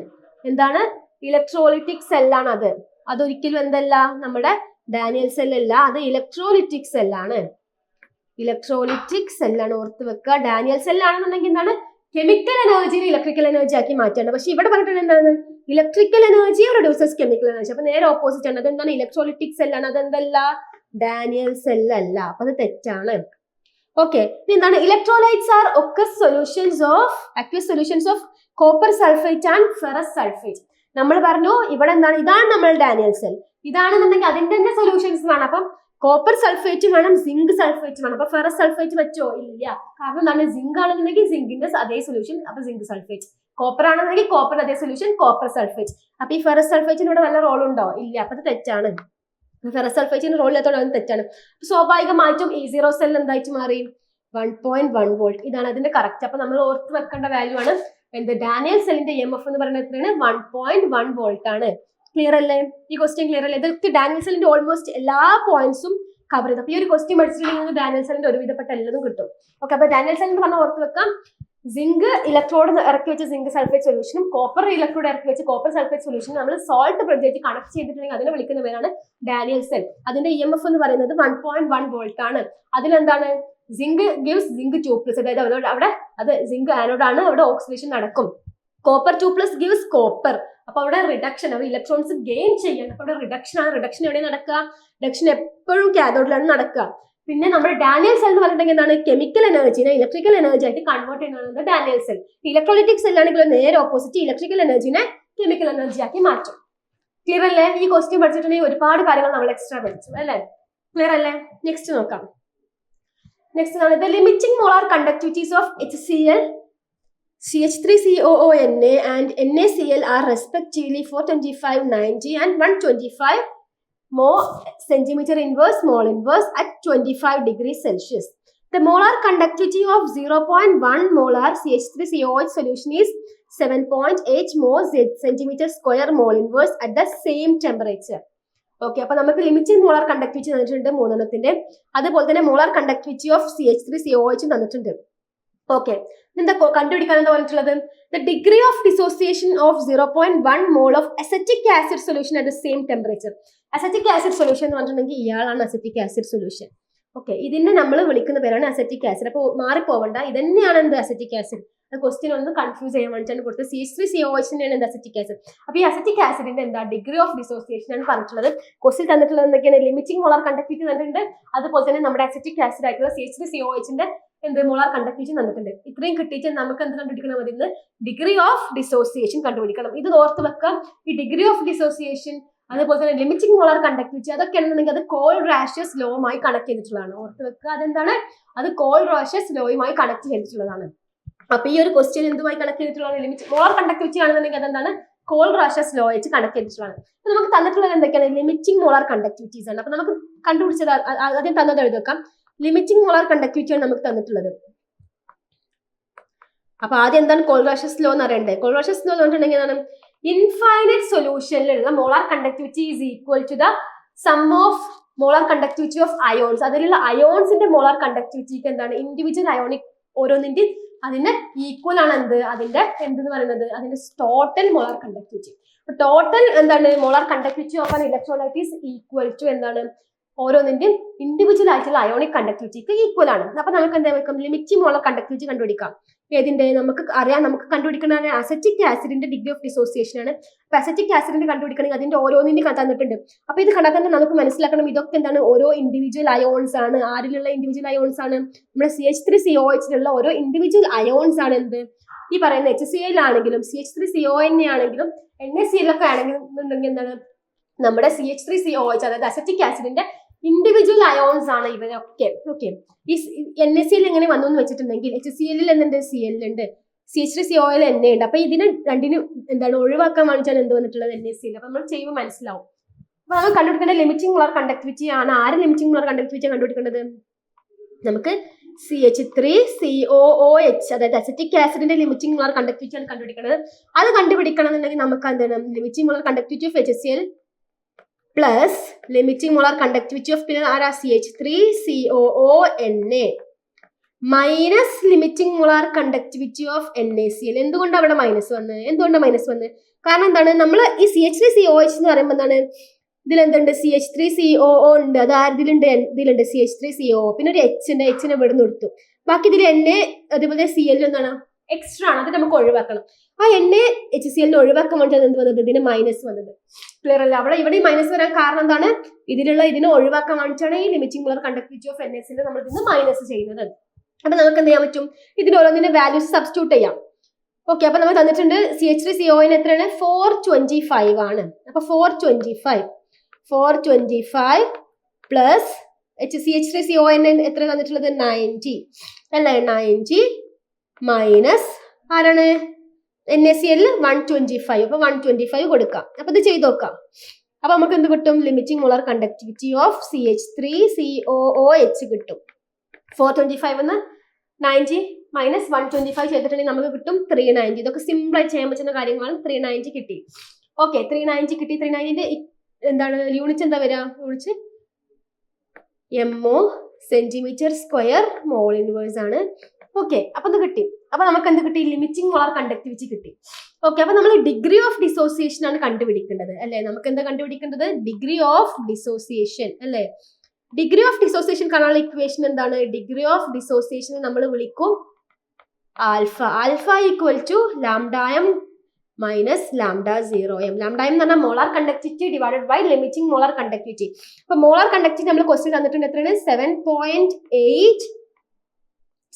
എന്താണ്, ഇലക്ട്രോലിറ്റിക് സെല്ലാണ് അത്. അതൊരിക്കലും എന്തല്ല, നമ്മുടെ ഡാനിയൽ സെൽ അല്ല, അത് ഇലക്ട്രോലിറ്റിക് സെല്ലാണ്. ഇലക്ട്രോലിറ്റിക് സെല്ലാണ്, ഓർത്ത് വെക്കുക. ഡാനിയൽ സെല്ലാണെന്നുണ്ടെങ്കിൽ എന്താണ്, കെമിക്കൽ എനർജിനെ ഇലക്ട്രിക്കൽ എനർജി ആക്കി മാറ്റാണ്. പക്ഷെ ഇവിടെ പറഞ്ഞിട്ടുണ്ട് എന്താണ്, electrical energy reduces chemical energy. അപ്പൊ നേരെ ഓപ്പോസിറ്റ് ആണ്. അതെന്താണ്, ഇലക്ട്രോലിറ്റിക് സെല്ലാണ്. അതെന്തല്ല, ഡാനിയൽ സെൽ അല്ല. അപ്പൊ അത് തെറ്റാണ്. ഓക്കെ, ഇനി എന്താണ്, electrolytes are aqueous solutions of copper sulphate and ferrous sulphate. നമ്മൾ പറഞ്ഞു ഇവിടെ എന്താണ്, ഇതാണ് നമ്മൾ ഡാനിയൽ സെൽ. ഇതാണെന്നുണ്ടെങ്കിൽ അതിന്റെ തന്നെ സൊല്യൂഷൻസ് ആണ്. അപ്പം കോപ്പർ സൾഫേറ്റ് വേണം, സിങ്ക് സൾഫേറ്റ് വേണം. അപ്പൊ ഫെറസ് സൾഫേറ്റ് പറ്റോ, ഇല്ല. കാരണം എന്താണ്, സിങ്ക് ആണെന്നുണ്ടെങ്കിൽ സിങ്കിന്റെ അതേ സൊല്യൂഷൻ, അപ്പൊ സിങ്ക് സൾഫേറ്റ്. കോപ്പർ ആണെന്നുണ്ടെങ്കിൽ കോപ്പർ അതേ സൊല്യൂഷൻ, കോപ്പർ സൾഫേറ്റ്. അപ്പൊ ഈ ഫെറസ് സൾഫേറ്റിന് ഇവിടെ വല്ല റോൾ ഉണ്ടോ, ഇല്ല. അപ്പൊ അത് തെറ്റാണ്. ഫെറസ് സൾഫേറ്റിന് റോൾ ഇല്ലാത്തതുകൊണ്ട് അത് തെറ്റാണ്. സ്വാഭാവികമായിട്ടും E0 സെൽ എന്തായിട്ട് മാറി, 1.1 വോൾട്ട്. ഇതാണ് അതിന്റെ കറക്റ്റ്. അപ്പൊ നമ്മൾ ഓർത്ത് വെക്കേണ്ട വാല്യൂ ആണ് എന്ത് ഡാനിയൽ സെല്ലിന്റെ EMF എന്ന് പറയുന്നത് എത്രയാണ് 1.1 വോൾട്ട് ആണ്. ക്ലിയർ അല്ലേ? ഈ ക്വസ്റ്റ്യൻ ക്ലിയർ അല്ലേ? ഇതൊക്കെ ഡാനിയൽ സെല്ലിന്റെ ഓൾമോസ്റ്റ് എല്ലാ പോയിന്റ്സും കവർ ചെയ്തു. അപ്പൊ ഈ ഒരു ക്വസ്റ്റ്യൻ പഠിച്ചിട്ടുണ്ടെങ്കിൽ ഡാനിയൽ സെല്ലിന്റെ ഒരുവിധപ്പെട്ട എല്ലതും കിട്ടും. ഓക്കെ, അപ്പൊ ഡാനിയൽ സെൽ എന്ന് പറഞ്ഞാൽ ഓർത്ത് വെക്കാം, സിങ്ക് ഇലക്ട്രോഡ് ഇറക്കി വെച്ച സിങ്ക് സൾഫേറ്റ് സൊല്യൂഷനും കോപ്പർ ഇലക്ട്രോഡ് ഇറക്കി വെച്ച കോപ്പർ സൾഫേറ്റ് സൊല്യൂഷനും നമ്മൾ സോൾട്ട് ബ്രിഡ്ജായിട്ട് കണക്ട് ചെയ്തിട്ടുണ്ടെങ്കിൽ അതിനെ വിളിക്കുന്ന പേരാണ് ഡാനിയൽ സെൽ. അതിന്റെ EMF എന്ന് പറയുന്നത് 1.1 വോൾട്ട് ആണ്. അതിലെന്താണ് സിങ്ക് ഗിവ്സ് സിങ്ക് 2+, അതായത് അവിടെ അത് സിങ്ക് ആനോഡ് ആണ്, അവിടെ ഓക്സിഡേഷൻ നടക്കും. കോപ്പർ 2+ ഗിവ്സ് കോപ്പർ, അപ്പൊ അവിടെ റിഡക്ഷൻ, അവർ ഇലക്ട്രോൺസ് ഗെയിൻ ചെയ്യാണ്. അപ്പൊ അവിടെ റിഡക്ഷൻ ആണ്. റിഡക്ഷൻ എവിടെയാണ് നടക്കുക? റിഡക്ഷൻ എപ്പോഴും കാഥോഡിലാണ് നടക്കുക. പിന്നെ നമ്മുടെ ഡാനിയൽ സെൽ എന്ന് പറഞ്ഞിട്ടുണ്ടെങ്കിൽ എന്താണ് കെമിക്കൽ എനർജിനെ ഇലക്ട്രിക്കൽ എനർജി ആയിട്ട് കൺവേർട്ട് ചെയ്യുന്നത് ഡാനിയൽ സെൽ. ഇലക്ട്രോലൈറ്റിക് സെൽ ആണെങ്കിൽ നേരെ ഓപ്പോസിറ്റ് ഇലക്ട്രിക്കൽ എനർജിനെ കെമിക്കൽ എനർജി ആക്കി മാറ്റും. ക്ലിയർ അല്ലേ? ഈ ക്വസ്റ്റ്യൻ പഠിച്ചിട്ടുണ്ടെങ്കിൽ ഒരുപാട് കാര്യങ്ങൾ നമ്മൾ എക്സ്ട്രാ പഠിച്ചു അല്ലേ? ക്ലിയർ അല്ലേ? നെക്സ്റ്റ് നോക്കാം. നെക്സ്റ്റ് ആണ് the limiting molar conductivities of HCl, CH3COONA and NaCl are respectively 425, 90 and 125 centimeter inverse mole inverse at 25 degrees Celsius. The molar conductivity of 0.1 molar CH3COOH solution is 7.8 centimeter square mole inverse at the same temperature. Okay, അപ്പൊ നമുക്ക് limiting molar conductivity തന്നിട്ടുണ്ട് 3 അതുപോലെ തന്നെ molar conductivity of CH3COOH തന്നിട്ടുണ്ട്. Okay, എന്താ കണ്ടുപിടിക്കാൻ എന്താ പറഞ്ഞിട്ടുള്ളത്? The degree of dissociation of 0.1 mole of acetic acid solution at the same temperature. Acetic acid solution എന്ന് പറഞ്ഞിട്ടുണ്ടെങ്കിൽ ഇയാളാണ് അസറ്റിക് ആസിഡ് സൊല്യൂഷൻ. ഓക്കെ, ഇതിനെ നമ്മൾ വിളിക്കുന്ന പേരാണ് അസറ്റിക് ആസിഡ്. അപ്പോൾ മാറിപ്പോവണ്ട, ഇതന്നെയാണ് എന്ത് അസറ്റിക് ആസിഡ്. ക്വസ്റ്റ്യൻ ഒന്ന് കൺഫ്യൂസ് ചെയ്യാൻ വേണ്ടിയിട്ടാണ് കൊടുത്തത്. CH3COOH എന്ത് അസറ്റിക് ആസിഡ്. അപ്പൊ ഈ അസറ്റിക് ആസിഡിന്റെ എന്താ ഡിഗ്രി ഓഫ് ഡിസോസിയേഷൻ ആണ് പറഞ്ഞിട്ടുള്ളത്. ക്വസ്റ്റ്യൻ തന്നിട്ടുള്ളത് എന്തൊക്കെയാണ്? ലിമിറ്റിംഗ് മോളാർ കണ്ടക്ടിവിറ്റി തന്നിട്ടുണ്ട്, അതുപോലെ തന്നെ നമ്മുടെ അസറ്റിക് ആസിഡ് ആയിട്ടുള്ള CH3COOH എന്ത് മോളാർ കണ്ടക്ടിവിറ്റി തന്നിട്ടുണ്ട്. ഇത്രയും കിട്ടിയിട്ട് നമുക്ക് എന്ത് കണ്ടുപിടിക്കണം? അതിൽ ഡിഗ്രി ഓഫ് ഡിസോസിയേഷൻ കണ്ടുപിടിക്കണം. ഇത് ഓർത്ത് വെക്കാം. ഈ ഡിഗ്രി ഓഫ് ഡിസോസിയേഷൻ അതുപോലെ തന്നെ ലിമിറ്റിംഗ് മോളാർ കണ്ടക്ടിവിറ്റി അതൊക്കെ ആണെന്നുണ്ടെങ്കിൽ അത് കോൾ-റാഷ്യസ് ലോയുമായി കണക്ട് ചെയ്തിട്ടുള്ളതാണ്. ഓർത്ത് വെക്കുക, അതെന്താണ്? അത് കോൾ-റാഷ്യസ് ലോയുമായി കണക്ട് ചെയ്തിട്ടുള്ളതാണ്. അപ്പൊ ഈ ഒരു ക്വസ്റ്റ്യൻ എന്തുമായി കണക്ട് ചെയ്തിട്ടുള്ളതാണ്? ലിമിറ്റ് മോളാർ കണ്ടക്ടിവിറ്റി ആണെന്നുണ്ടെങ്കിൽ അതെന്താണ്? കോൾ-റാഷ്യസ് ലോ ആയിട്ട് കണക്ട് ചെയ്തിട്ടുള്ളതാണ്. അപ്പൊ നമുക്ക് തന്നിട്ടുള്ളത് എന്തൊക്കെയാണ്? ലിമിറ്റിംഗ് മോളാർ കണ്ടക്ടിവിറ്റീസ് ആണ്. അപ്പൊ നമുക്ക് കണ്ടുപിടിച്ചത് ആദ്യം തന്നത് എഴുതി വെക്കാം. ലിമിറ്റിംഗ് മോളാർ കണ്ടക്ടിവിറ്റി ആണ് നമുക്ക് തന്നിട്ടുള്ളത്. അപ്പൊ ആദ്യം എന്താണ് കോൾ-റാഷ്യസ് ലോ എന്ന് അറിയണ്ടേ? കോൾ-റാഷ്യസ് ലോ എന്ന് പറഞ്ഞിട്ടുണ്ടെങ്കിൽ എന്താണ്? ഇൻഫൈനൈറ്റ് സൊല്യൂഷനിലുള്ള molar conductivity is equal to the sum of molar conductivity of ions. അതിലുള്ള അയോൺസിന്റെ മോളാർ കണ്ടക്ടിവിറ്റിക്ക് എന്താണ്? ഇൻഡിവിജ്വൽ അയോണിക് ഓരോന്നിന്റെ അതിന്റെ ഈക്വൽ ആണ് എന്ത്? അതിന്റെ എന്തെന്ന് പറയുന്നത്? അതിന്റെ ടോട്ടൽ മോളാർ കണ്ടക്ടിവിറ്റി. ടോട്ടൽ എന്താണ്? Molar conductivity of an electrolyte is equal to എന്താണ്? ഓരോന്നിന്റെയും ഇൻഡിവിജ്വൽ ആയിട്ടുള്ള അയോണിക് കണ്ടക്ടിവിറ്റിക്ക് ഈക്വൽ ആണ്. അപ്പൊ നമുക്ക് എന്താ വെക്കാം? ലിമിറ്റിംഗ് മോളാർ കണ്ടക്ടിവിറ്റി കണ്ടുപിടിക്കാം. ഏതിന്റെ? നമുക്ക് അറിയാം, നമുക്ക് കണ്ടുപിടിക്കുന്ന അസറ്റിക് ആസിഡിന്റെ ഡിഗ്രി ഓഫ് ഡിസോസിയേഷൻ ആണ്. അപ്പൊ അസറ്റിക് ആസിഡിന്റെ കണ്ടുപിടിക്കണമെങ്കിൽ അതിന്റെ ഓരോന്നിന്റെ തന്നിട്ടുണ്ട്. അപ്പൊ ഇത് കണ്ടാൽ നമുക്ക് മനസ്സിലാക്കണം ഇതൊക്കെ എന്താണ്? ഓരോ ഇൻഡിവിജ്വൽ അയോൺസ് ആണ്. ആരിലുള്ള ഇൻഡിവിജ്വൽ അയോൺസ് ആണ്? നമ്മുടെ CH3COOH ഓരോ ഇൻഡിവിജ്വൽ അയോൺസ് ആണ് എന്ത്? ഈ പറയുന്ന HCl ആണെങ്കിലും CH3CONA ആണെങ്കിലും NaCl ഒക്കെ ആണെന്നുണ്ടെങ്കിൽ എന്താണ്? നമ്മുടെ CH3COOH അതായത് അസറ്റിക് ആസിഡിന്റെ ഇൻഡിവിജ്വൽ അയോൺസ് ആണ് ഇവരൊക്കെ. ഓക്കെ, ഈ NaCl എങ്ങനെ വന്നു എന്ന് വെച്ചിട്ടുണ്ടെങ്കിൽ HCl എന്തുണ്ട്? Cl ഉണ്ട്, CH3COL Na ഉണ്ട്. അപ്പൊ ഇതിന് രണ്ടിനും എന്താണ് ഒഴിവാക്കാൻ വേണ്ടിയിട്ടാണ് എന്ത് വന്നിട്ടുള്ളത്? NaCl. അപ്പൊ നമ്മൾ ചെയ്യുമ്പോൾ മനസ്സിലാവും. അപ്പൊ നമ്മൾ കണ്ടുപിടിക്കേണ്ട ലിമിറ്റിംഗ് മോളാർ കണ്ടക്ടിവിറ്റി ആണ്. ആര് ലിമിറ്റിംഗ് മോളാർ കണ്ടക്ടിവിറ്റി കണ്ടുപിടിക്കേണ്ടത്? നമുക്ക് CH3COOH അതായത് അസറ്റിക് ആസിഡിന്റെ ലിമിറ്റിംഗ് മോളാർ കണ്ടക്ടിവിറ്റി ആണ് കണ്ടുപിടിക്കുന്നത്. അത് കണ്ടുപിടിക്കണം എന്നുണ്ടെങ്കിൽ നമുക്ക് എന്താണ്? Limiting molar conductivity of HCl plus limiting molar conductivity of പിന്നെ ആരാ? CH3COONA minus limiting molar conductivity of NaCl. എന്തുകൊണ്ടാണ് അവിടെ മൈനസ് വന്നത്? എന്തുകൊണ്ടാണ് മൈനസ് വന്നത്? കാരണം എന്താണ്? നമ്മൾ ഈ CH3COOH എന്ന് പറയുമ്പോൾ എന്താണ്? ഇതിലെന്തുണ്ട്? CH3COO ഉണ്ട്. അത് ഇതിലുണ്ട് CH3COO. പിന്നെ ഒരു Hനെ ഇവിടുന്ന് എടുത്തു. ബാക്കി ഇതിൽ Na അതുപോലെ Cl എന്താണ്? എക്സ്ട്രാ ആണ്. അത് നമുക്ക് ഒഴിവാക്കണം. ആ HCl ഒഴിവാക്കാൻ വേണ്ടിയാണ് എന്ത് വന്നത്? ഇതിന് മൈനസ് വന്നത്. ക്ലിയർ അല്ല? ഇവിടെ മൈനസ് വരാൻ കാരണം എന്താണ്? ഇതിനെ ഒഴിവാക്കാൻ വേണ്ടിയിട്ടാണ് ഈ limiting molar conductivity of NaCl നമ്മൾ ഇതിന് മൈനസ് ചെയ്യുന്നത്. അപ്പൊ നമുക്ക് എന്ത് ചെയ്യാൻ പറ്റും? ഇതിന് ഓരോന്നിന്റെ വാല്യൂസ് സബ്സ്റ്റിറ്റ്യൂട്ട് ചെയ്യാം. ഓക്കെ, അപ്പൊ നമ്മൾ തന്നിട്ടുണ്ട് CH3CON എത്രയാണ്? 425 ആണ്. അപ്പൊ 425 പ്ലസ് CH3CON എത്ര തന്നിട്ടുള്ളത്? 90 അല്ലേ? 90 മൈനസ് ആരാണ്? NaCl 125. അപ്പൊ 125 കൊടുക്കാം. അപ്പൊ ഇത് ചെയ്ത് നോക്കാം. അപ്പൊ നമുക്ക് എന്ത് കിട്ടും? Limiting molar conductivity of CH3COOH കിട്ടും. 425 90 മൈനസ് 125 ചെയ്തിട്ടുണ്ടെങ്കിൽ നമുക്ക് കിട്ടും 390. ഇതൊക്കെ സിമ്പിൾ ആയി ചെയ്യാൻ പറ്റുന്ന കാര്യങ്ങളാണ്. 390 കിട്ടി. ഓക്കെ, 390 കിട്ടി. 390ന്റെ എന്താണ് യൂണിറ്റ് എന്താ വരിക? Unit MO centimetre square mole inverse ആണ്. ഓക്കെ, അപ്പൊ ഇത് കിട്ടി. അപ്പൊ നമുക്ക് എന്ത് കിട്ടി? ലിമിറ്റിംഗ് മോളാർ കണ്ടക്ടിവിറ്റി കിട്ടി. ഓക്കെ, അപ്പൊ നമ്മൾ ഡിഗ്രി ഓഫ് ഡിസോസിയേഷൻ ആണ് കണ്ടുപിടിക്കേണ്ടത് അല്ലെ? നമുക്ക് എന്താ കണ്ടുപിടിക്കേണ്ടത്? ഡിഗ്രി ഓഫ് ഡിസോസിയേഷൻ അല്ലെ? ഡിഗ്രി ഓഫ് ഡിസോസിയേഷൻ കാണാനുള്ള ഇക്വേഷൻ എന്താണ്? ഡിഗ്രി ഓഫ് ഡിസോസിയേഷൻ നമ്മൾ വിളിക്കും alpha. Alpha equal to lambda m minus lambda 0m. Lambda m എന്ന് പറഞ്ഞാൽ molar conductivity divided by limiting molar conductivity. അപ്പൊ മോളാർ കണ്ടക്ടിവിറ്റി നമ്മൾ ക്വസ്റ്റ്യൻ തന്നിട്ടുണ്ട്. എത്രയാണ്?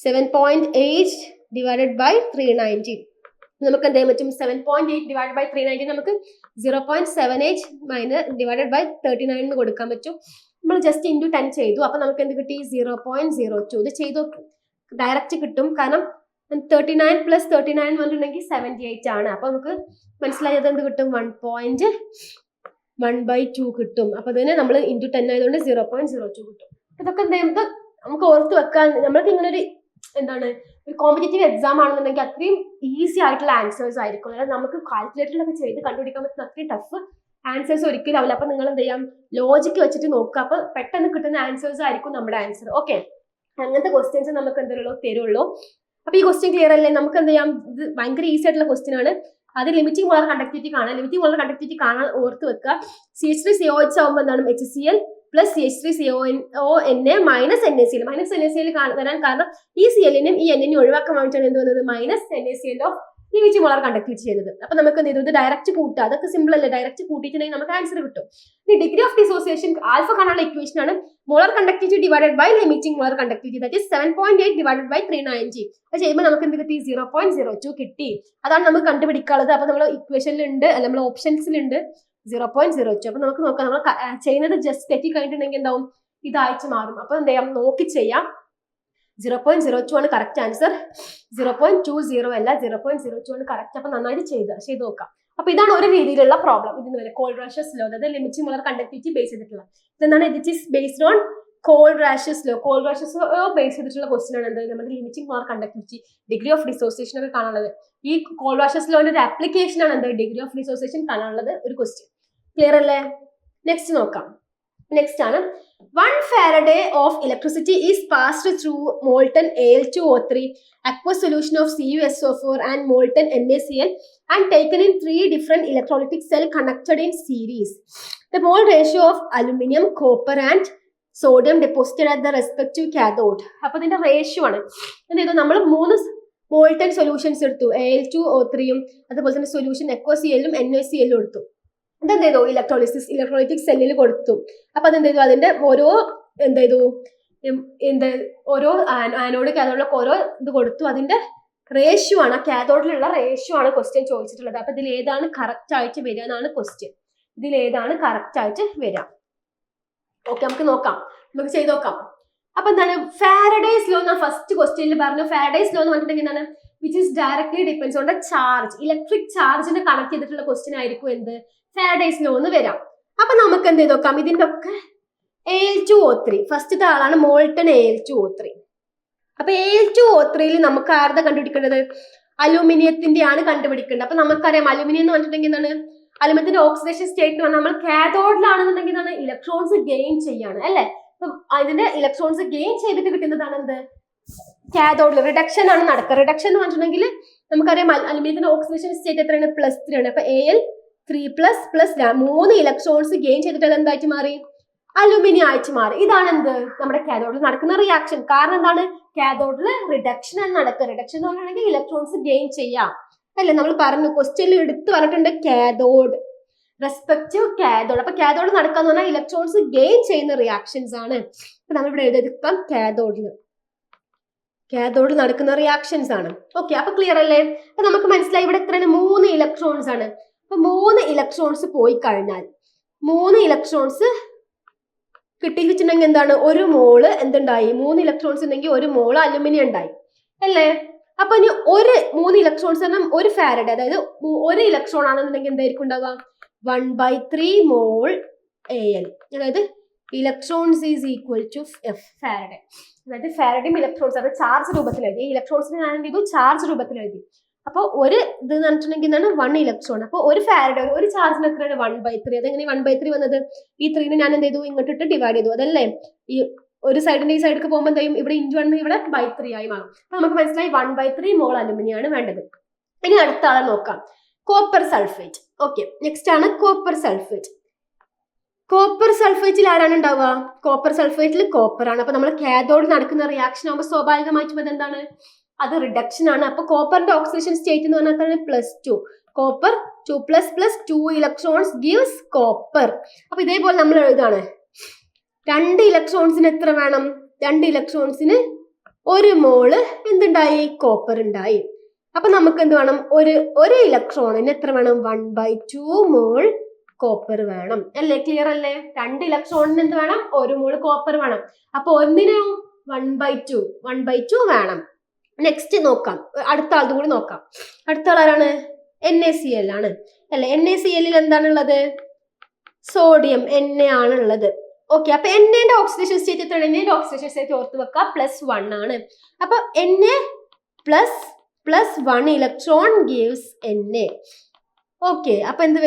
7.8 ഡിവൈഡഡ് ബൈ 390. നമുക്ക് എന്ത് ചെയ്യാൻ പറ്റും? 7.8 ഡിവൈഡ് ബൈ 390 നമുക്ക് 0.78 മൈനസ് ഡിവൈഡഡ് ബൈ 39 എന്ന് കൊടുക്കാൻ പറ്റും. നമ്മൾ ജസ്റ്റ് ഇൻറ്റു 10 ചെയ്തു. അപ്പൊ നമുക്ക് എന്ത് കിട്ടി? 0.02. ഇത് ചെയ്തു ഡയറക്റ്റ് കിട്ടും. കാരണം 39 പ്ലസ് 39 പറഞ്ഞിട്ടുണ്ടെങ്കിൽ 78 ആണ്. അപ്പൊ നമുക്ക് മനസ്സിലായത് എന്ത് കിട്ടും? 1.1/2 കിട്ടും. അപ്പൊ അതിന് നമ്മൾ ഇൻറ്റു 10 ആയതുകൊണ്ട് 0.02 കിട്ടും. ഇതൊക്കെ എന്ത് ചെയ്യുന്നത് നമുക്ക് ഓർത്ത് വെക്കാൻ. നമ്മൾക്ക് ഇങ്ങനെ ഒരു എന്താണ് ഒരു കോമ്പറ്റേറ്റീവ് എക്സാം ആണെന്നുണ്ടെങ്കിൽ അത്രയും ഈസി ആയിട്ടുള്ള ആൻസേഴ്സ് ആയിരിക്കും. അതായത് നമുക്ക് കാൽക്കുലേറ്ററിലൊക്കെ ചെയ്ത് കണ്ടുപിടിക്കാൻ പറ്റുന്ന അത്രയും ടഫ് ആൻസേഴ്സ് ഒരിക്കലും ആവില്ല. അപ്പൊ നിങ്ങൾ എന്ത് ചെയ്യാം? ലോജിക്ക് വെച്ചിട്ട് നോക്കുക. അപ്പൊ പെട്ടെന്ന് കിട്ടുന്ന ആൻസേഴ്സ് ആയിരിക്കും നമ്മുടെ ആൻസർ. ഓക്കെ, അങ്ങനത്തെ ക്വസ്റ്റ്യൻസ് നമുക്ക് എന്തുള്ളൂ തരുള്ളൂ. അപ്പൊ ഈ ക്വസ്റ്റ്യൻ ക്ലിയർ അല്ലേ? നമുക്ക് എന്ത് ചെയ്യാം? ഇത് ഭയങ്കര ഈസി ആയിട്ടുള്ള ക്വസ്റ്റ്യൻ ആണ്. അത് ലിമിറ്റിംഗ് മോളാർ കണ്ടക്ടിവിറ്റി കാണാൻ. ലിമിറ്റിംഗ് മോളാർ കണ്ടക്ടിവിറ്റി കാണാൻ ഓർത്ത് വെക്കുക. CH3COH ആവുമ്പോൾ എന്താണ്? HCl plus CH3CONA minus NaCl. Minus NaCl വരാൻ കാരണം ഈ CLനും ഈ N ഒഴിവാക്കാൻ വേണ്ടിയിട്ടാണ് എന്ത് വന്നത്? Minus NaCl of limiting molar conductivity ചെയ്തത്. അപ്പൊ നമുക്ക് എന്ത് ചെയ്തു? ഇത് ഡയറക്റ്റ് കൂട്ടുക. അതൊക്കെ സിമ്പിൾ അല്ലേ? ഡയറക്റ്റ് കൂട്ടിയിട്ടുണ്ടെങ്കിൽ നമുക്ക് ആൻസർ കിട്ടും. ഇനി ഡിഗ്രി ഓഫ് ഡിസോസിയേഷൻ ആൽഫ കാണാനുള്ള ഇക്വേഷൻ ആണ് molar conductivity divided by limiting molar conductivity. That is 7.8 divided by 390. അത് ചെയ്യുമ്പോൾ നമുക്ക് എന്ത് കിട്ടി? 0.02 കിട്ടി. അതാണ് നമുക്ക് കണ്ടുപിടിക്കാനുള്ളത്. അപ്പൊ നമ്മൾ ഇക്വേഷനിലുണ്ട്, അല്ല നമ്മൾ ഓപ്ഷൻസിലുണ്ട് 0.02. അപ്പൊ നമുക്ക് നോക്കാം. നമ്മൾ ചെയ്യുന്നത് ജസ്റ്റ് തെറ്റി കഴിഞ്ഞിട്ടുണ്ടെങ്കിൽ എന്താവും? ഇതായിട്ട് മാറും. അപ്പൊ എന്ത് ചെയ്യാം? നോക്കി ചെയ്യാം. 0.02 ആണ് കറക്റ്റ് ആൻസർ. 0.20 അല്ല, 0.02 ആണ് കറക്റ്റ്. അപ്പൊ നന്നായിട്ട് ചെയ്ത് നോക്കാം. അപ്പൊ ഇതാണ് ഒരു രീതിയിലുള്ള പ്രോബ്ലം. ഇതിന് വരെ കോൾറാഷസ് ലോ, അതായത് ലിമിറ്റിംഗ് മോളാർ കണ്ടക്ടിവിറ്റി ബേസ് ചെയ്തിട്ടുള്ള ഇതെന്താണ്? It is based on Kohlrausch's law. Kohlrausch's law base ചെയ്തിട്ടുള്ള ക്വസ്റ്റ്യൻ ആണ് എന്ത്? നമ്മുടെ limiting molar conductivity, degree of dissociation ഒക്കെ കാണാനുള്ളത്. ഈ കോൾറാഷസ് ലോന്റെ ഒരു ആപ്ലിക്കേഷൻ ആണ് എന്ത്? ഡിഗ്രി ഓഫ് ഡിസോസിയേഷൻ കാണാനുള്ളത് ഒരു ക്വസ്റ്റ്യൻ. ക്ലിയർ അല്ലേ? നെക്സ്റ്റ് നോക്കാം. നെക്സ്റ്റ് ആണ് 1 Faraday of electricity is passed through molten Al2O3, aqueous solution of CuSO4 and molten NaCl and taken in 3 different electrolytic cells connected in series. The mole ratio of aluminum, copper and sodium deposited at the respective cathode. അപ്പോൾ ഇതിന്റെ ratio ആണ്. എന്ത് ചെയ്തു? നമ്മൾ 3 molten solutions എടുത്തു. Al2O3യും അതുപോലെ തന്നെ solution AquaClഉം NaClഉം എടുത്തു. ഇതെന്ത് ചെയ്തു? ഇലക്ട്രോളിറ്റിക് സെല്ലിൽ കൊടുത്തു. അപ്പൊ അതെന്ത് ചെയ്തു? അതിന്റെ ഓരോ ഓരോ ആനോഡ് കാഥോഡിലൊക്കെ ഓരോ ഇത് കൊടുത്തു. അതിന്റെ റേഷ്യോ ആണ്, കാഥോഡിലുള്ള റേഷ്യോ ആണ് ക്വസ്റ്റ്യൻ ചോദിച്ചിട്ടുള്ളത്. അപ്പൊ ഇതിൽ ഏതാണ് കറക്റ്റ് ആയിട്ട് വരിക എന്നാണ് ക്വസ്റ്റ്യൻ. ഇതിൽ ഏതാണ് കറക്റ്റ് ആയിട്ട് വരിക? ഓക്കെ, നമുക്ക് നോക്കാം. നമുക്ക് ചെയ്ത് നോക്കാം. അപ്പൊ എന്താണ്? ഫാരഡേസ് ലോ എന്ന ഫസ്റ്റ് ക്വസ്റ്റ്യനിൽ പറഞ്ഞു. ഫാരഡേസ് ലോ എന്ന് പറഞ്ഞിട്ടുണ്ടെങ്കിൽ എന്താണ്? Which is directly depends on the charge. Electric ചാർജിനെ കണക്ട് ചെയ്തിട്ടുള്ള ക്വസ്റ്റ്യൻ ആയിരിക്കും എന്ത്? ഫാരഡേസ് ലോ എന്ന് വരാം. അപ്പൊ നമുക്ക് എന്ത് ചെയ്ത് നോക്കാം? ഇതിന്റെ ഒക്കെ Al2O3 ഫസ്റ്റത്തെ ആളാണ് മോൾട്ടൺ Al2O3. അപ്പൊ Al2O3യിൽ നമുക്ക് ആരുടെ കണ്ടുപിടിക്കേണ്ടത്? അലൂമിനിയത്തിന്റെ ആണ് കണ്ടുപിടിക്കേണ്ടത്. അപ്പൊ നമുക്കറിയാം അലൂമിനിയം എന്ന് പറഞ്ഞിട്ടുണ്ടെങ്കിൽ എന്താണ്? അലുമിനിയത്തിന്റെ ഓക്സിഡേഷൻ സ്റ്റേറ്റ് എന്ന് പറഞ്ഞാൽ നമ്മൾ കാഥോഡിലാണെന്നുണ്ടെങ്കിൽ എന്താണ്? ഇലക്ട്രോൺസ് ഗെയിൻ ചെയ്യാണ് അല്ലെ? അതിന്റെ ഇലക്ട്രോൺസ് ഗെയിൻ ചെയ്തിട്ട് കിട്ടുന്നതാണ് എന്ത്? കാഥോഡിൽ റിഡക്ഷൻ ആണ് നടക്കുക. റിഡക്ഷൻ എന്ന് പറഞ്ഞിട്ടുണ്ടെങ്കിൽ നമുക്കറിയാം അലുമിനിയത്തിന്റെ ഓക്സിഡേഷൻ സ്റ്റേറ്റ് എത്രയാണ്? +3 ആണ്. അപ്പൊ Al3++ 3 ഇലക്ട്രോൺസ് ഗെയിൻ ചെയ്തിട്ട് അത് എന്തായിട്ട് മാറി? അലുമിനിയം ആയിട്ട് മാറി. ഇതാണ് എന്ത്? നമ്മുടെ കാഥോഡിൽ നടക്കുന്ന റിയാക്ഷൻ. കാരണം എന്താണ്? കാഥോഡിൽ റിഡക്ഷൻ ആണ് നടക്കുക. റിഡക്ഷൻ എന്ന് പറഞ്ഞിട്ടുണ്ടെങ്കിൽ ഇലക്ട്രോൺസ് ഗെയിൻ ചെയ്യാം അല്ലെ? നമ്മൾ പറഞ്ഞു ക്വസ്റ്റ്യനിൽ എടുത്ത് പറഞ്ഞിട്ടുണ്ട് കാഥോഡ്, റെസ്പെക്റ്റീവ് കാഥോഡ്. അപ്പൊ കാഥോഡ് നടക്കാന്ന് പറഞ്ഞാൽ ഇലക്ട്രോൺസ് ഗെയിൻ ചെയ്യുന്ന റിയാക്ഷൻസ് ആണ്. അപ്പൊ നമ്മളിവിടെ എഴുതിയിരിക്കാം കാഥോഡിൽ നടക്കുന്ന റിയാക്ഷൻസ് ആണ്. ഓക്കെ, അപ്പൊ ക്ലിയർ അല്ലേ? അപ്പൊ നമുക്ക് മനസ്സിലായി ഇവിടെ എത്രയാണ്? 3 ഇലക്ട്രോൺസ് ആണ്. അപ്പൊ 3 ഇലക്ട്രോൺസ് പോയി കഴിഞ്ഞാൽ 3 ഇലക്ട്രോൺസ് കിട്ടി വെച്ചിട്ടുണ്ടെങ്കിൽ എന്താണ്? 1 മോള് എന്തുണ്ടായി? 3 ഇലക്ട്രോൺസ് ഉണ്ടെങ്കിൽ 1 മോള് അലുമിനിയം ഉണ്ടായി അല്ലേ? അപ്പൊ ഇനി 3 ഇലക്ട്രോൺസ് പറഞ്ഞാൽ 1 ഫാരഡേ, അതായത് 1 ഇലക്ട്രോൺ ആണെന്നുണ്ടെങ്കിൽ എന്തായിരിക്കും ഉണ്ടാവുക? 1/3 മോൾ Al, അതായത് electrons is equal to F Faraday. അതായത് ഫാരഡയും ഇലക്ട്രോൺസ് അത് ചാർജ് രൂപത്തിൽ എഴുതി. ഇലക്ട്രോൺസിന് ഞാൻ എന്ത് ചെയ്തു, ചാർജ് രൂപത്തിൽ എഴുതി. അപ്പോൾ ഒരു ഇത് എന്ന് പറഞ്ഞിട്ടുണ്ടെങ്കിൽ എന്താണ് 1 ഇലക്ട്രോൺ. അപ്പോൾ ഒരു ഫാരഡെ ഒരു ചാർജിന് എത്രയാണ് 1/3. അതെങ്ങനെ 1/3 വന്നത്? ഈ 3നെ ഞാൻ എന്ത് ചെയ്തു, ഇങ്ങോട്ടിട്ട് ഡിവൈഡ് ചെയ്തു. അതല്ലേ ഈ ഒരു സൈഡിന്റെ ഈ സൈഡിലേക്ക് പോകുമ്പോൾ എന്തെയും ഇവിടെ ഇൻറ്റു 1 ഇവിടെ /3 ആയി മാറും. അപ്പൊ നമുക്ക് മനസ്സിലായി 1/3 മോൾ അലുമിനിയാണ് വേണ്ടത്. ഇനി അടുത്ത ആളെ നോക്കാം, കോപ്പർ സൾഫേറ്റ്. ഓക്കെ, നെക്സ്റ്റ് ആണ് കോപ്പർ സൾഫേറ്റ്. കോപ്പർ സൾഫേറ്റിൽ ആരാണ് ഉണ്ടാവുക? കോപ്പർ സൾഫേറ്റിൽ കോപ്പർ ആണ്. അപ്പൊ നമ്മൾ കാഥോഡ് നടക്കുന്ന റിയാക്ഷൻ ആകുമ്പോൾ സ്വാഭാവികമായിട്ടും അതെന്താണ്, അത് റിഡക്ഷൻ ആണ്. അപ്പൊ കോപ്പറിന്റെ ഓക്സിഡേഷൻ സ്റ്റേറ്റ് എന്ന് പറഞ്ഞാൽ +2. Copper 2 + 2 electrons gives copper. അപ്പൊ ഇതേപോലെ നമ്മൾ എഴുതാണ് 2 ഇലക്ട്രോൺസിന് എത്ര വേണം? 2 ഇലക്ട്രോൺസിന് 1 മോള് എന്തുണ്ടായി? കോപ്പർ ഉണ്ടായി. അപ്പൊ നമുക്ക് എന്ത് വേണം? ഒരു ഇലക്ട്രോണിന് എത്ര വേണം? 1/2 മോൾ കോപ്പർ വേണം. അല്ലേ? ക്ലിയർ അല്ലേ? 2 ഇലക്ട്രോണിന് എന്ത് വേണം? 1 മോൾ കോപ്പർ വേണം. അപ്പൊ ഒന്നിനോ 1/2 വേണം. നെക്സ്റ്റ് നോക്കാം, അടുത്ത ആളുടെ കൂടി നോക്കാം. അടുത്ത ആൾ ആരാണ്? NaCl ആണ് അല്ലെ? NaCl എന്താണുള്ളത്? സോഡിയം Na ആണുള്ളത്. ഓക്കെ, അപ്പൊ എന്റെ ഓക്സിഡേഷൻ സ്റ്റേറ്റ് എത്രയാണ്? എന്റെ ഓക്സിഡേഷൻ സ്റ്റേറ്റ് ഓർത്ത് വെക്കുക, +1 ആണ്. അപ്പൊ Na +1 electron gives Na. Okay, അപ്പൊ എന്ത്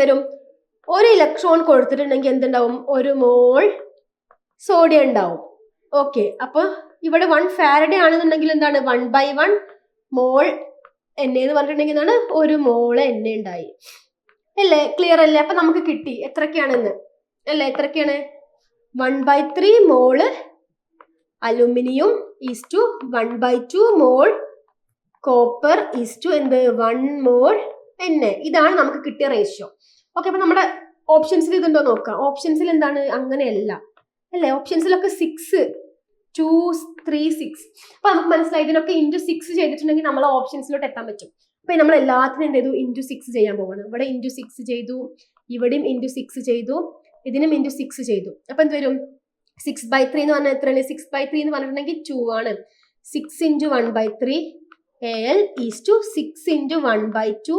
വരും? ഒരു ഇലക്ട്രോൺ കൊടുത്തിട്ടുണ്ടെങ്കിൽ എന്തുണ്ടാവും? 1 മോൾ സോഡിയം ഉണ്ടാവും. ഓക്കെ, അപ്പൊ ഇവിടെ 1 ഫാരഡെ ആണെന്നുണ്ടെങ്കിൽ എന്താണ്? 1/1 മോൾ Na എന്ന് പറഞ്ഞിട്ടുണ്ടെങ്കിൽ എന്താണ്? 1 മോള് Na ഉണ്ടായി. അല്ലേ? ക്ലിയർ അല്ലേ? അപ്പൊ നമുക്ക് കിട്ടി എത്രയൊക്കെയാണെന്ന് അല്ലേ? എത്രയൊക്കെയാണ്? 1/3 mole aluminium is to 1/2 mole copper is to എന്ത്? 1 മോൾ Na. ഇതാണ് നമുക്ക് കിട്ടിയ റേഷ്യോ. ഓക്കെ, അപ്പൊ നമ്മുടെ ഓപ്ഷൻസിൽ ഇതുണ്ടോ നോക്കാം. ഓപ്ഷൻസിൽ എന്താണ്? അങ്ങനെയല്ല അല്ലേ? ഓപ്ഷൻസിലൊക്കെ 6, 2, 3, 6. അപ്പൊ നമുക്ക് മനസ്സിലായി ഇതിനൊക്കെ ×6 ചെയ്തിട്ടുണ്ടെങ്കിൽ നമ്മൾ ഓപ്ഷൻസിലോട്ട് എത്താൻ പറ്റും. അപ്പൊ നമ്മൾ എല്ലാത്തിനും എന്ത് ചെയ്തു? ×6 ചെയ്യാൻ പോവാണ്. ഇവിടെ ×6 ചെയ്തു, ഇവിടെയും ×6 ചെയ്തു, ഇതിനും ×6 ചെയ്തു. അപ്പൊ എന്ത് വരും? 6/3 എന്ന് പറഞ്ഞാൽ എത്രയാണ്? 6/3 എന്ന് പറഞ്ഞിട്ടുണ്ടെങ്കിൽ 2 ആണ്. 6 × 1/3 Al ഈസ് ടു 6 × 1/2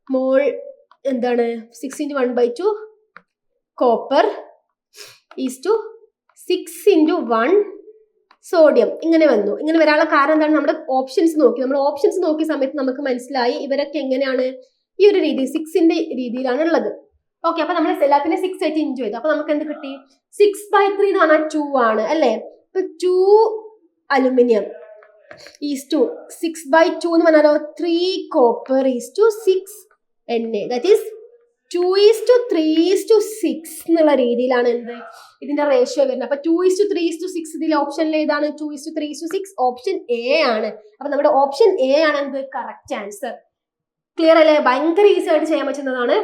മോൾ എന്താണ്? 6 × 1/2 കോപ്പർ ഈസ് ടു 6 × 1 സോഡിയം. ഇങ്ങനെ വന്നു. ഇങ്ങനെ വരാനുള്ള കാരണം എന്താണ്? നമ്മുടെ ഓപ്ഷൻസ് നോക്കി. നമ്മൾ ഓപ്ഷൻസ് നോക്കിയ സമയത്ത് നമുക്ക് മനസ്സിലായി ഇവരൊക്കെ എങ്ങനെയാണ് ഈ ഒരു രീതി 6ന്റെ രീതിയിലാണ് ഉള്ളത്. ഓക്കെ, അപ്പൊ നമ്മൾ എല്ലാത്തിനും 6 ആയിട്ട് ഇൻറ്റു ചെയ്തു. അപ്പൊ നമുക്ക് എന്ത് കിട്ടി? 6/3 എന്ന് പറഞ്ഞാൽ 2 ആണ് അല്ലേ? ഇപ്പൊ 2 അലുമിനിയം ഈസ് ടു 6/2 എന്ന് പറഞ്ഞാലോ 3 copper is to 6 Na. That is 2:3:6 എന്നുള്ള രീതിയിലാണ് എന്ത് ഇതിന്റെ റേഷ്യോ വരുന്നത്. അപ്പൊ 2:3:6 ഇതിലെ ഓപ്ഷനിൽ ഏതാണ്? 2:3:6 ഓപ്ഷൻ A ആണ്. അപ്പൊ നമ്മുടെ ഓപ്ഷൻ A ആണ് എന്ത്? Correct answer. ക്ലിയർ അല്ലേ? ഭയങ്കര ഈസി ആയിട്ട് ചെയ്യാൻ പറ്റുന്നതാണ്.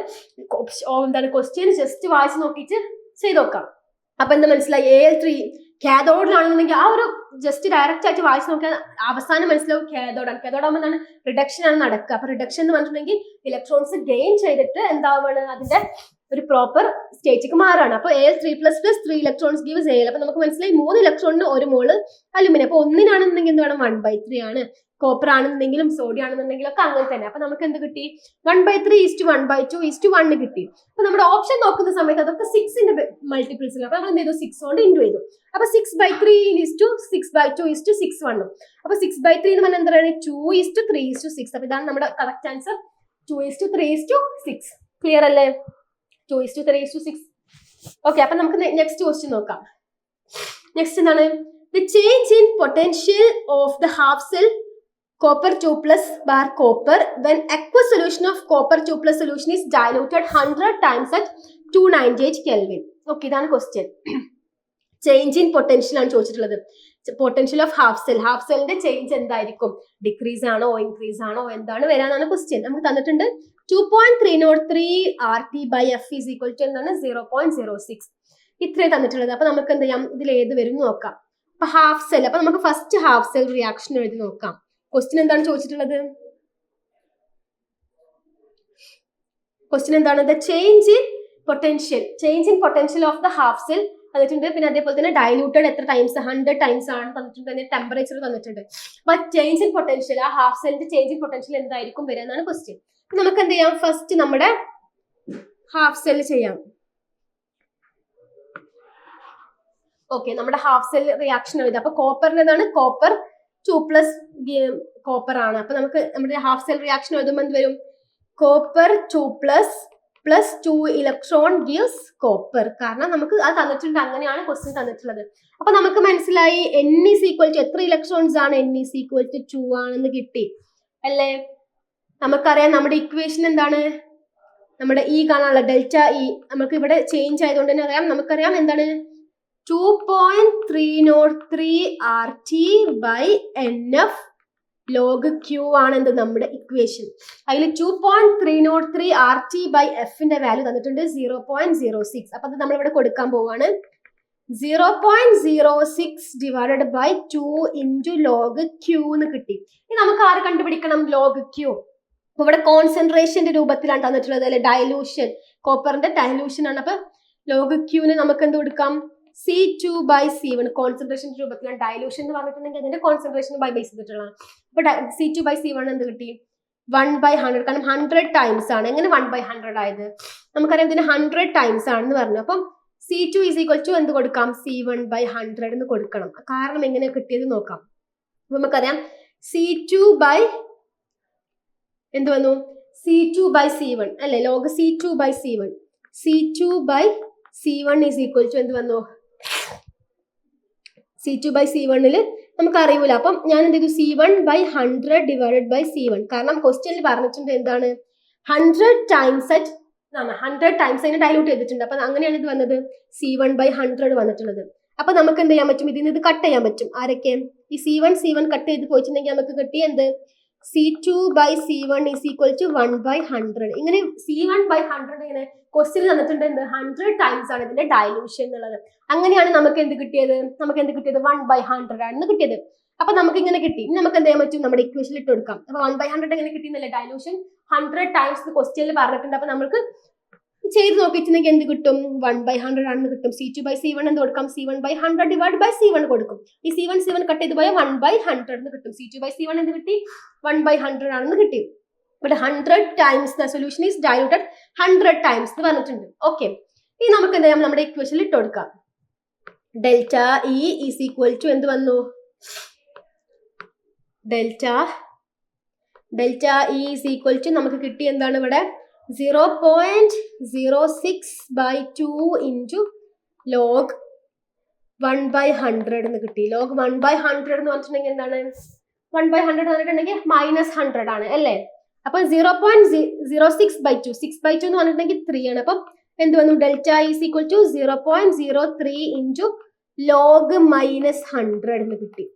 എന്താണ് ക്വസ്റ്റ്യൻ ജസ്റ്റ് വായിച്ച് നോക്കിയിട്ട് ചെയ്ത് നോക്കാം. അപ്പൊ എന്താ മനസ്സിലായി? Al3 കാഥോഡിലാണെന്നുണ്ടെങ്കിൽ ആ ഒരു ജസ്റ്റ് ഡയറക്റ്റ് ആയിട്ട് വായിച്ച് നോക്കിയാൽ അവസാനം മനസ്സിലാവും കാഥോഡാണ്. കാഥോഡാകുമ്പോൾ എന്താണ്? റിഡക്ഷൻ ആണ് നടക്കുക. അപ്പൊ റിഡക്ഷൻ എന്ന് പറഞ്ഞിട്ടുണ്ടെങ്കിൽ ഇലക്ട്രോൺസ് ഗെയിൻ ചെയ്തിട്ട് എന്താവാണ്? അതിന്റെ ഒരു പ്രോപ്പർ സ്റ്റേറ്റിലേക്ക് മാറാണ്. അപ്പൊ Al3 ++ 3 ഇലക്ട്രോൺസ് ഗീവ്സ് Al. അപ്പൊ നമുക്ക് മനസ്സിലായി 3 ഇലക്ട്രോണിന് 1 മോള് അലുമിനിയം. അപ്പൊ ഒന്നിനാണെന്നുണ്ടെങ്കിൽ എന്ത് വേണം? 1/3 ആണ്. കോപ്പർ ആണെന്നുണ്ടെങ്കിലും സോഡിയം ആണെന്നുണ്ടെങ്കിലും ഒക്കെ അങ്ങനെ തന്നെ. അപ്പൊ നമുക്ക് എന്ത് കിട്ടി? 1/3:1/2:1 കിട്ടി. അപ്പൊ നമ്മുടെ ഓപ്ഷൻ നോക്കുന്ന സമയത്ത് അതൊക്കെ 6ന്റെ മൾട്ടിപ്പിൾസിൽ. അപ്പൊ നമ്മൾ എന്ത് ചെയ്തു? 6 കൊണ്ട് ഇൻറ്റു ചെയ്തു. അപ്പൊ 6/3:6/2:6 വന്നു. അപ്പൊ 6/3 എന്ന് പറഞ്ഞാൽ എന്താണ്? 2:3:6. അപ്പൊ ഇതാണ് നമ്മുടെ കറക്റ്റ് ആൻസർ, 2:3:6. ക്ലിയർ അല്ലേ? 2:3:6. ഓക്കെ, അപ്പൊ നമുക്ക് നെക്സ്റ്റ് ക്വസ്റ്റ്യൻ നോക്കാം. നെക്സ്റ്റ് എന്താണ്? The change in potential of the half cell copper 2+ bar copper when aqueous solution of copper 2+ solution is diluted 100 times at 298 Kelvin. Okay, ഇതാണ് ക്വസ്റ്റ്യൻ. ചേഞ്ച് ഇൻ പൊട്ടൻഷ്യൽ ആണ് ചോദിച്ചിട്ടുള്ളത്. Potential of half സെല്ലിന്റെ change എന്തായിരിക്കും? Decrease ആണോ increase ആണോ എന്താണ് വരാനാണ് question. നമുക്ക് തന്നിട്ടുണ്ട് 2.303 RT/F is equal to എന്താണ്? 0.06. ഇത്രയും തന്നിട്ടുള്ളത്. അപ്പൊ നമുക്ക് എന്ത് ചെയ്യാം? ഇതിൽ ഏത് വരും നോക്കാം. അപ്പൊ ഹാഫ് സെൽ. അപ്പൊ നമുക്ക് ഫസ്റ്റ് ഹാഫ് സെൽ റിയാക്ഷൻ എഴുതി നോക്കാം. ക്വസ്റ്റ്യൻ എന്താണ് ചോദിച്ചിട്ടുള്ളത്? ക്വസ്റ്റ്യൻ എന്താണ്? The change in potential of the half cell തന്നിട്ടുണ്ട്. പിന്നെ അതേപോലെ തന്നെ ഡൈലൂട്ടഡ് എത്ര ടൈംസ്? 100 ടൈംസ് ആണ് തന്നിട്ടുണ്ട്. അതിന്റെ ടെമ്പറേച്ചർ തന്നിട്ടുണ്ട്. അപ്പൊ ചേഞ്ച് ഇൻ പൊട്ടൻഷ്യൽ, ആ ഹാഫ് സെല്ലിന്റെ ചേഞ്ച് ഇൻ പൊട്ടൻഷ്യൽ എന്തായിരിക്കും വരിക എന്നാണ് ക്വസ്റ്റ്യൻ. നമുക്ക് എന്ത് ചെയ്യാം? ഫസ്റ്റ് നമ്മുടെ ഹാഫ് സെൽ ചെയ്യാം. ഓക്കെ, നമ്മുടെ ഹാഫ് സെൽ റിയാക്ഷൻ എഴുതാം. അപ്പൊ കോപ്പറിന് എന്താണ്, കോപ്പർ 2+ കോപ്പർ ആണ്. അപ്പൊ നമുക്ക് നമ്മുടെ ഹാഫ് സെൽ റിയാക്ഷൻ എഴുതുമ്പോൾ എന്ത് വരും, കോപ്പർ 2+ + 2 ഇലക്ട്രോൺ ഗിവ്സ് കോപ്പർ. കാരണം നമുക്ക് അത് തന്നിട്ടുണ്ട്, അങ്ങനെയാണ് ക്വസ്റ്റ്യൻ തന്നിട്ടുള്ളത്. അപ്പൊ നമുക്ക് മനസ്സിലായി n = എത്ര ഇലക്ട്രോൺസ് ആണ്, n = 2 ആണെന്ന് കിട്ടി അല്ലേ. നമുക്കറിയാം നമ്മുടെ ഇക്വേഷൻ എന്താണ്, നമ്മുടെ ഇ കാണാനുള്ള ഡെൽറ്റ ഇ നമുക്ക് ഇവിടെ ചേഞ്ച് ആയതുകൊണ്ട് തന്നെ അറിയാം, നമുക്കറിയാം എന്താണ് 2.303 RT/NF log Q ആണ് എന്ത് നമ്മുടെ ഇക്വേഷൻ. അതിൽ 2.303 RT/F വാല്യൂ തന്നിട്ടുണ്ട് 0.06. അപ്പൊ അത് നമ്മളിവിടെ കൊടുക്കാൻ പോവാണ്. 0.06 / 2 × log Q എന്ന് കിട്ടി. ഇനി നമുക്ക് ആര് കണ്ടുപിടിക്കണം, log Q. അപ്പൊ ഇവിടെ കോൺസെൻട്രേഷന്റെ രൂപത്തിലാണ് തന്നിട്ടുള്ളത് അല്ലെ, ഡയലൂഷൻ, കോപ്പറിന്റെ ഡയലൂഷൻ ആണ്. അപ്പൊ log Q നമുക്ക് എന്ത് കൊടുക്കാം, C2/C1. കോൺസെൻട്രേഷൻ രൂപത്തിലാണ്, ഡയലൂഷൻ എന്ന് പറഞ്ഞിട്ടുണ്ടെങ്കിൽ അതിന്റെ കോൺസെൻട്രേഷൻ ബൈ ബേസ് ചെയ്തിട്ടുള്ളതാണ്. അപ്പൊ C2/C1 എന്ത് കിട്ടി, 1/100. കാരണം 100 ടൈംസ് ആണ്. എങ്ങനെ 1/100 ആയത്, നമുക്കറിയാം ഇതിന് 100 ടൈംസ് ആണെന്ന് പറഞ്ഞു. അപ്പം C2 = എന്ത് കൊടുക്കാം, C1/100 എന്ന് കൊടുക്കണം. കാരണം എങ്ങനെ കിട്ടിയത് നോക്കാം. അപ്പൊ നമുക്കറിയാം C2 എന്ത് വന്നു, C2/C1 അല്ലെ, log C2/C1. C2/C1 = എന്ത് വന്നു, C2/C1 നമുക്ക് അറിയൂല. അപ്പം ഞാൻ എന്ത് ചെയ്തു, C1/100 / C1. കാരണം ക്വസ്റ്റ്യനിൽ പറഞ്ഞിട്ടുണ്ട് എന്താണ് 100 ടൈംസ് അറ്റ് 100 ടൈംസ് അതിനെ ഡൈലൂട്ട് ചെയ്തിട്ടുണ്ട്. അപ്പൊ അങ്ങനെയാണ് ഇത് വന്നത്, C1/100 വന്നിട്ടുള്ളത്. അപ്പൊ നമുക്ക് എന്ത് ചെയ്യാൻ പറ്റും, ഇതിന് ഇത് കട്ട് ചെയ്യാൻ പറ്റും. ആരൊക്കെ, ഈ C1 കട്ട് ചെയ്ത് പോയിട്ടുണ്ടെങ്കിൽ നമുക്ക് കിട്ടി എന്ത്, C2/C1 = 1/100. ഇങ്ങനെ C1/100 ഇങ്ങനെ ക്വസ്റ്റ്യൻ തന്നിട്ടുണ്ട് എന്ത്, 100 ടൈംസ് ആണ് ഇതിന്റെ ഡയലൂഷൻ എന്നുള്ളത്. അങ്ങനെയാണ് നമുക്ക് എന്ത് കിട്ടിയത്, 1/100 ആണെന്ന് കിട്ടിയത്. അപ്പൊ നമുക്ക് ഇങ്ങനെ കിട്ടി. ഇനി നമുക്ക് എന്ത് ചെയ്യാൻ പറ്റും, നമ്മുടെ ഇക്വേഷനിൽ ഇട്ട് കൊടുക്കാം. അപ്പൊ 1/100 എങ്ങനെ കിട്ടിയെന്നല്ലേ, ഡയലൂഷൻ 100 ടൈംസ് ക്വസ്റ്റ്യനിൽ പറഞ്ഞിട്ടുണ്ട്. അപ്പൊ നമുക്ക് ചെയ്ത് നോക്കിയിട്ടുണ്ടെങ്കിൽ എന്ത് കിട്ടും, 1/100 ആണെന്ന് കിട്ടും. C2/C1 എന്ത് കൊടുക്കാം, C1/100 / C1 കൊടുക്കും. ഈ C1 കട്ട് ചെയ്ത് പോയാൽ 1/100 എന്ന് കിട്ടും. C2/C1 എന്ത് കിട്ടി, 1/100 ആണെന്ന് കിട്ടി. ഇവിടെ 100 times the solution is diluted 100 times എന്ന് പറഞ്ഞിട്ടുണ്ട്. ഓക്കെ, ഇനി നമുക്ക് എന്ത് ചെയ്യാം, നമ്മുടെ ഇക്വേഷനിൽ ഇട്ട് കൊടുക്കാം. ഡെൽറ്റ ഇ = എന്ത് വന്നു, ഡെൽറ്റ ഇ = നമുക്ക് കിട്ടി എന്താണ് ഇവിടെ 0.06/2 × log 1/100 എന്ന് കിട്ടി. log 1/100 എന്ന് പറഞ്ഞിട്ടുണ്ടെങ്കിൽ എന്താണ്, 1/100 എന്ന് പറഞ്ഞിട്ടുണ്ടെങ്കിൽ -100 ആണ് അല്ലേ. അപ്പൊ 0.06/2 6/2 എന്ന് പറഞ്ഞിട്ടുണ്ടെങ്കിൽ 3 ആണ്. അപ്പം എന്ത് വന്നു, ഡെൽറ്റ ഇ = 0.03 × log -100 എന്ന് കിട്ടി.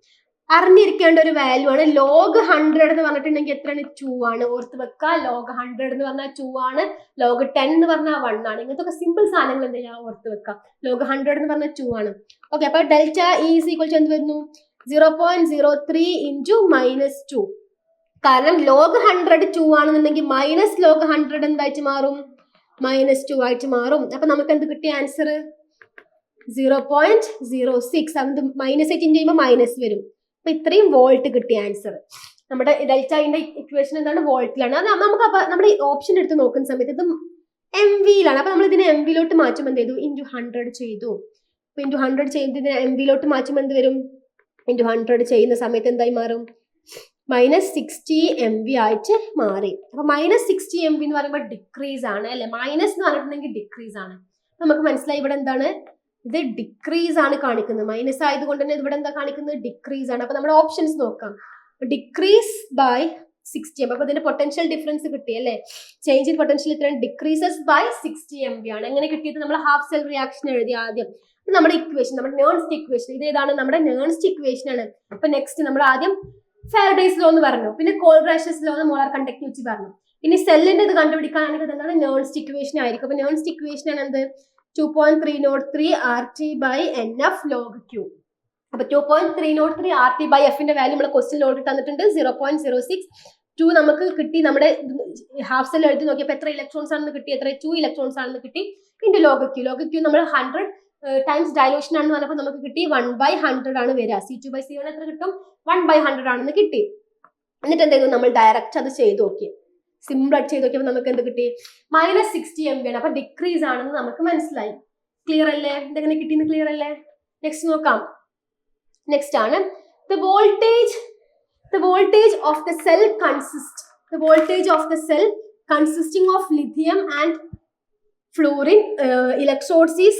അറിഞ്ഞിരിക്കേണ്ട ഒരു വാല്യൂ ആണ്. log 100 എന്ന് പറഞ്ഞിട്ടുണ്ടെങ്കിൽ എത്രയാണ്, 2 ആണ്. ഓർത്ത് വെക്കുക, log 100 എന്ന് പറഞ്ഞാൽ 2 ആണ്, log 10 എന്ന് പറഞ്ഞാൽ 1 ആണ്. ഇങ്ങനത്തെ സിമ്പിൾ സാധനങ്ങൾ എന്ത് ചെയ്യാം, ഓർത്ത് വെക്കാം. log 100 എന്ന് പറഞ്ഞാൽ 2 ആണ്. ഓക്കെ, അപ്പൊ ഡെൽറ്റ ഇ = എന്ത് വരുന്നു, 0.03 × -2. കാരണം log 100 2 ആണെന്നുണ്ടെങ്കിൽ -log 100 എന്തായിട്ട് മാറും, -2 ആയിട്ട് മാറും. അപ്പൊ നമുക്ക് എന്ത് കിട്ടിയ ആൻസർ 0.06. അത് -8 ചെയ്യുമ്പോൾ മൈനസ് വരും. അപ്പൊ ഇത്രയും വോൾട്ട് കിട്ടിയ ആൻസർ. നമ്മുടെ ഡെൽറ്റയുടെ ഇക്വേഷൻ എന്താണ്, വോൾട്ടിലാണ്. അത് നമുക്ക് നമ്മുടെ ഓപ്ഷൻ എടുത്ത് നോക്കുന്ന സമയത്ത് ഇത് MVയിലാണ്. അപ്പൊ നമ്മൾ ഇതിനെ MVയിലോട്ട് മാറ്റുമ്പോൾ എന്ത് ചെയ്തു, ×100 ചെയ്തു. അപ്പൊ ×100 ചെയ്ത് ഇതിനെ MVയിലോട്ട് മാറ്റുമ്പോൾ എന്ത് വരും, ×100 ചെയ്യുന്ന സമയത്ത് എന്തായി മാറും, -60 MV ആയിട്ട് മാറി. അപ്പൊ -60 MV എന്ന് പറയുമ്പോൾ ഡിക്രീസ് ആണ് അല്ലെ, മൈനസ് എന്ന് പറഞ്ഞിട്ടുണ്ടെങ്കിൽ ഡിക്രീസ് ആണ്. നമുക്ക് മനസ്സിലായി ഇവിടെ എന്താണ്, ഇത് ഡിക്രീസ് ആണ് കാണിക്കുന്നത്. മൈനസ് ആയതുകൊണ്ട് തന്നെ ഇവിടെ എന്താ കാണിക്കുന്നത്, ഡിക്രീസ് ആണ്. അപ്പൊ നമ്മുടെ ഓപ്ഷൻസ് നോക്കാം. Decrease by 60 MV. അപ്പൊ ഇതിന്റെ പൊട്ടൻഷ്യൽ ഡിഫറൻസ് കിട്ടി അല്ലെ, ചേഞ്ച് ഇൻ പൊട്ടൻഷ്യൽ ഇത്രയും, ഡിക്രീസസ് ബൈ 60 MV ആണ്. എങ്ങനെ കിട്ടിയത്, നമ്മൾ ഹാഫ് സെൽ റിയാക്ഷൻ എഴുതി ആദ്യം. നമ്മുടെ ഇക്വേഷൻ, നമ്മുടെ നേൺസ്റ്റ് ഇക്വേഷൻ, ഇത് ഏതാണ്, നമ്മുടെ നേൺസ്റ്റ് ഇക്വേഷൻ ആണ്. അപ്പൊ നെക്സ്റ്റ് നമ്മൾ ആദ്യം ഫാരഡേസ് ലോ എന്ന് പറഞ്ഞു, പിന്നെ കോൾറാഷസ് ലോ, മോളാർ കണ്ടക്ടിവിറ്റി പറഞ്ഞു. ഇനി സെല്ലിന്റെ ഇത് കണ്ടുപിടിക്കാനാണെങ്കിൽ എന്താണ്, നേൺസ്റ്റ് ഇക്വേഷൻ ആയിരിക്കും. അപ്പൊ നേൺസ്റ്റ് ഇക്വേഷൻ ആണ് എന്ത്, 2.303 RT/NF log Q. അപ്പൊ 2.303 RT/F വാല്യൂ നമ്മളെ ക്വസ്റ്റ്യൻ ഓൾറെഡി തന്നിട്ടുണ്ട് 0.06. 2 നമുക്ക് കിട്ടി. നമ്മുടെ ഹാഫ് സെൽ എഴുതി നോക്കിയപ്പോൾ എത്ര ഇലക്ട്രോൺസ് ആണെന്ന് കിട്ടി, എത്ര 2 ഇലക്ട്രോൺസ് ആണെന്ന് കിട്ടി. ഇന്റെ log Q നമ്മൾ 100 ടൈംസ് ഡയലൂഷൻ ആണെന്ന് പറഞ്ഞപ്പോൾ നമുക്ക് കിട്ടി 1/100 ആണ് വരിക. C2/C1 എത്ര കിട്ടും, 1/100 ആണെന്ന് കിട്ടി. എന്നിട്ട് എന്ത് ചെയ്തു, നമ്മൾ ഡയറക്റ്റ് അത് ചെയ്ത് നോക്കി, സിമ്പിൾ ആയിട്ട് ചെയ്ത് നോക്കിയപ്പോൾ നമുക്ക് എന്ത് കിട്ടി, -60 MV ആണ്. അപ്പൊ ഡിക്രീസ് ആണെന്ന് നമുക്ക് മനസ്സിലായി. ക്ലിയർ അല്ലേ, ഇതെങ്ങനെ കിട്ടിയെന്ന് ക്ലിയർ അല്ലേ. നെക്സ്റ്റ് നോക്കാം. നെക്സ്റ്റ് ആണ് the voltage of the cell consisting of lithium and fluorine electrodes is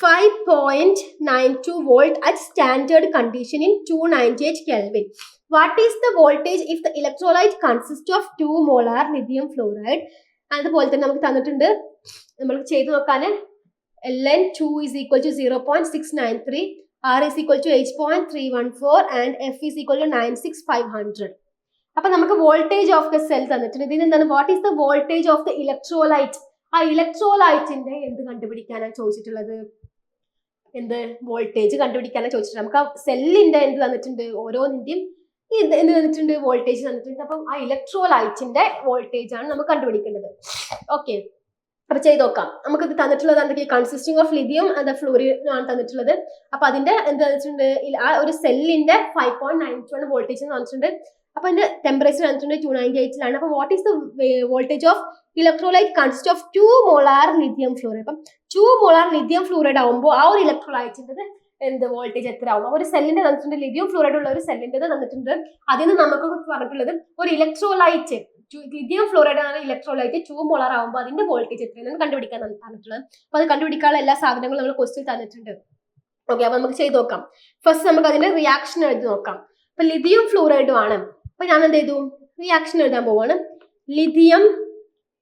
5.92 volt at standard condition in 298 Kelvin. What is the voltage if the electrolyte consists of 2 molar lithium fluoride? അതുപോലെ തന്നെ നമുക്ക് തന്നിട്ടുണ്ട്, നമ്മൾ ചെയ്ത് നോക്കാൻ Ln2 is equal to 0.693, R is equal to 8.314 and F is equal to 96500. അപ്പൊ നമുക്ക് voltage of the cell തന്നിട്ടുണ്ട്. ഇതിന് എന്താണ്, what is the voltage of the electrolyte? ആ ഇലക്ട്രോലൈറ്റിന്റെ എന്ത് കണ്ടുപിടിക്കാനാണ് ചോദിച്ചിട്ടുള്ളത്? എന്ത് വോൾട്ടേജ് കണ്ടുപിടിക്കാനാണ് ചോദിച്ചിട്ടുള്ളത്. നമുക്ക് ആ സെല്ലിന്റെ എന്ത് തന്നിട്ടുണ്ട്, ഓരോന്നിന്റെയും എന്ത് തന്നിട്ടുണ്ട്, വോൾട്ടേജ് തന്നിട്ടുണ്ട്. അപ്പം ആ ഇലക്ട്രോലൈറ്റിന്റെ വോൾട്ടേജ് ആണ് നമുക്ക് കണ്ടുപിടിക്കേണ്ടത്. ഓക്കെ, അപ്പൊ ചെയ്ത് നോക്കാം. നമുക്ക് ഇത് തന്നിട്ടുള്ളത് എന്തൊക്കെ, consisting of lithium and fluorine ആണ് തന്നിട്ടുള്ളത്. അപ്പൊ അതിന്റെ എന്ത് തന്നിട്ടുണ്ട്, ആ ഒരു സെല്ലിന്റെ 5.92 വോൾട്ടേജ് തന്നിട്ടുണ്ട്. അപ്പൊ അതിന്റെ ടെമ്പറേച്ചർ തന്നിട്ടുണ്ട് 298 അപ്പൊ what is the voltage of electrolyte consist of 2 molar lithium fluoride? അപ്പം 2 molar lithium fluoride ആവുമ്പോൾ ആ ഒരു ഇലക്ട്രോലൈറ്റിന്റെ എന്ത് വോൾട്ടേജ് എത്ര ആവും? ഒരു സെല്ലിന്റെ തന്നിട്ടുണ്ട്, ലിഥിയം ഫ്ലൂറൈഡ് ഉള്ള ഒരു സെല്ലിന്റെ തന്നിട്ടുണ്ട്. അതിന് നമുക്ക് പറഞ്ഞിട്ടുള്ളത് ഒരു ഇലക്ട്രോലൈറ്റ്, ലിഥിയം ഫ്ലൂറൈഡ് ആണ് ഇലക്ട്രോലൈറ്റ് 2 molar ആവുമ്പോൾ അതിന്റെ വോൾട്ടേജ് എത്രയാണ് കണ്ടുപിടിക്കാൻ പറഞ്ഞിട്ടുള്ളത്. അപ്പൊ അത് കണ്ടുപിടിക്കാനുള്ള എല്ലാ സാധനങ്ങളും നമ്മൾ ക്വസ്റ്റ്യൻ തന്നിട്ടുണ്ട്. ഓക്കെ, അപ്പൊ നമുക്ക് ചെയ്ത് നോക്കാം. ഫസ്റ്റ് നമുക്ക് അതിന്റെ റിയാക്ഷൻ എഴുതി നോക്കാം. അപ്പൊ ലിഥിയം ഫ്ലൂറൈഡും ആണ്. അപ്പൊ ഞാൻ എന്ത് ചെയ്തു, റിയാക്ഷൻ എഴുതാൻ പോവാണ്. Lithium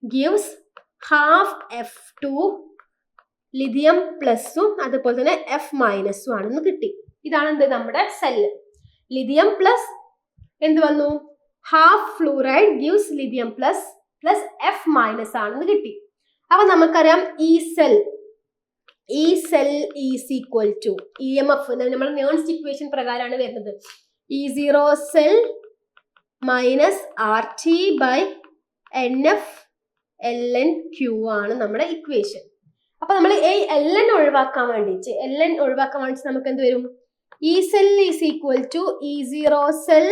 gives half F2, lithium പ്ലസും അതുപോലെ തന്നെ F മൈനസും ആണെന്ന് കിട്ടി. ഇതാണ് എന്ത് നമ്മുടെ സെല്ല്. ലിഥിയം പ്ലസ് എന്ത് വന്നു, half fluoride gives lithium plus F minus ആണെന്ന് കിട്ടി. അപ്പൊ നമുക്കറിയാം ഈ cell is equal to EMF, നമ്മൾ നേൺസ്റ്റ് ഇക്വേഷൻ പ്രകാരമാണ് വരുന്നത്. E0 cell minus RT by NF ln Q ആണ് നമ്മുടെ ഇക്വേഷൻ. അപ്പൊ നമ്മൾ ln ഒഴിവാക്കാൻ വേണ്ടിയിട്ട് നമുക്ക് എന്ത് വരും, E cell is equal to E0 cell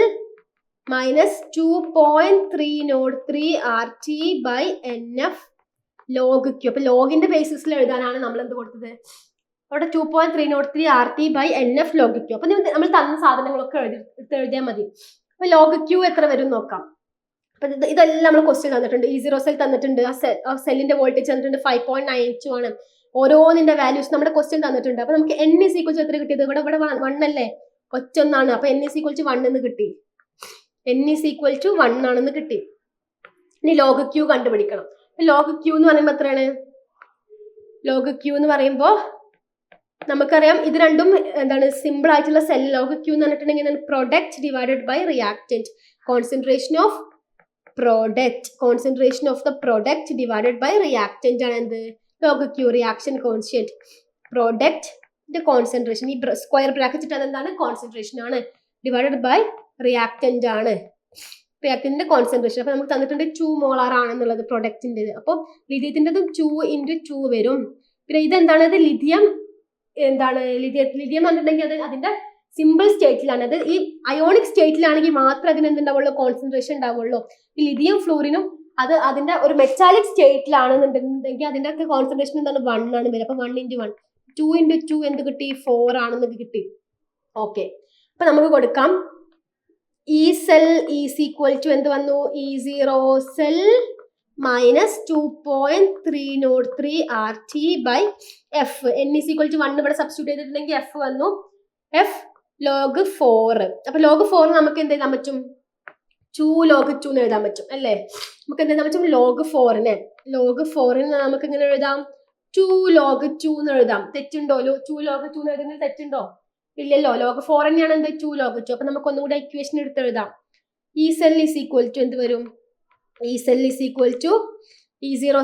minus 2.303 RT by NF log Q. അപ്പൊ ലോഗിന്റെ ബേസിസിൽ എഴുതാനാണ് നമ്മൾ എന്ത് കൊടുത്തത്, അവിടെ 2.303 RT by NF log Q. അപ്പൊ നമ്മൾ തന്ന സാധനങ്ങളൊക്കെ എഴുതിയാൽ മതി. അപ്പൊ log Q എത്ര വരും നോക്കാം. അപ്പൊ ഇതെല്ലാം നമ്മൾ ക്വസ്റ്റ്യൻ തന്നിട്ടുണ്ട്. E0 സെൽ തന്നിട്ടുണ്ട്, ആ സെല്ലിന്റെ വോൾട്ടേജ് തന്നിട്ടുണ്ട് 5.92 ആണ്. ഓരോന്നിന്റെ വാല്യൂസ് നമ്മുടെ ക്വസ്റ്റ്യൻ തന്നിട്ടുണ്ട്. അപ്പൊ നമുക്ക് N is equal to എത്ര കിട്ടിയത്, ഇവിടെ 1 അല്ലേ, ഒറ്റൊന്നാണ്. അപ്പൊ N is equal to 1 എന്ന് കിട്ടി. N is equal to 1 ആണെന്ന് കിട്ടി. ഇനി log Q കണ്ടുപിടിക്കണം. log Q എന്ന് പറയുമ്പോൾ എത്രയാണ്, log Q എന്ന് പറയുമ്പോൾ നമുക്കറിയാം ഇത് രണ്ടും എന്താണ്, സിമ്പിൾ ആയിട്ടുള്ള സെൽ. log Q എന്ന് പറഞ്ഞിട്ടുണ്ടെങ്കിൽ product divided by reactant, concentration of the product divided by reactant ആണ് എന്ത്, log Q, reaction constant. Product concentration, ഈ സ്ക്വയർ ബ്രാക്കറ്റ് ഇട്ട് അതെന്താണ്, കോൺസെൻട്രേഷൻ ആണ്, ഡിവൈഡഡ് ബൈ റിയാക്റ്റന്റ് ആണ്, റിയാക്റ്റന്റിന്റെ കോൺസെൻട്രേഷൻ. അപ്പൊ നമുക്ക് തന്നിട്ടുണ്ട് 2 molar ആണെന്നുള്ളത് പ്രൊഡക്റ്റിന്റെ. അപ്പൊ ലിഥിയത്തിൻ്റെതും 2 വരും. പിന്നെ ഇതെന്താണ്, ഇത് ലിഥിയം എന്താണ്, ലിഥിയം എന്ന് പറഞ്ഞിട്ടുണ്ടെങ്കിൽ അത് അതിന്റെ സിമ്പിൾ സ്റ്റേറ്റിലാണ്. അത് ഈ അയോണിക് സ്റ്റേറ്റിലാണെങ്കിൽ മാത്രമേ അതിന് എന്തുണ്ടാവുള്ളൂ, കോൺസെൻട്രേഷൻ ഉണ്ടാവുള്ളൂ. ഈ ലിഥിയം ഫ്ലൂറിനും അത് അതിന്റെ ഒരു മെറ്റാലിക് സ്റ്റേറ്റിലാണെന്നുണ്ടെങ്കിൽ അതിന്റെ ഒക്കെ കോൺസെൻട്രേഷൻ എന്താണ്, 1 ആണ് വരിക. അപ്പൊ 1 × 1, 2 × 2 എന്ത് കിട്ടി, 4 ആണെന്ന് കിട്ടി. ഓക്കെ, അപ്പൊ നമുക്ക് കൊടുക്കാം E cell is equal to എന്ത് വന്നു, E0 cell minus 2.303 RT by F. N is equal to 1 ഇവിടെ സബ്സ്റ്റിറ്റ്യൂട്ട് ചെയ്തിട്ടുണ്ടെങ്കിൽ F വന്നു, F log 4. അപ്പൊ log 4 നമുക്ക് എന്ത് എഴുതാൻ പറ്റും, 2 log 2 എന്ന് എഴുതാൻ പറ്റും അല്ലേ. നമുക്ക് എന്ത് എഴുതാൻ പറ്റും, log 4നെ നമുക്ക് ഇങ്ങനെ എഴുതാം, 2 log 2 എന്ന് എഴുതാം. തെറ്റുണ്ടോ, 2 log 2 എന്ന് എഴുതുന്നതിൽ തെറ്റുണ്ടോ, ഇല്ലല്ലോ. log 4 തന്നെയാണ് എന്ത്, 2 log 2. അപ്പൊ നമുക്ക് ഒന്നും കൂടെ ഇക്വേഷൻ എടുത്ത് എഴുതാം. E cell is equal to എന്ത് വരും, E cell is equal to E0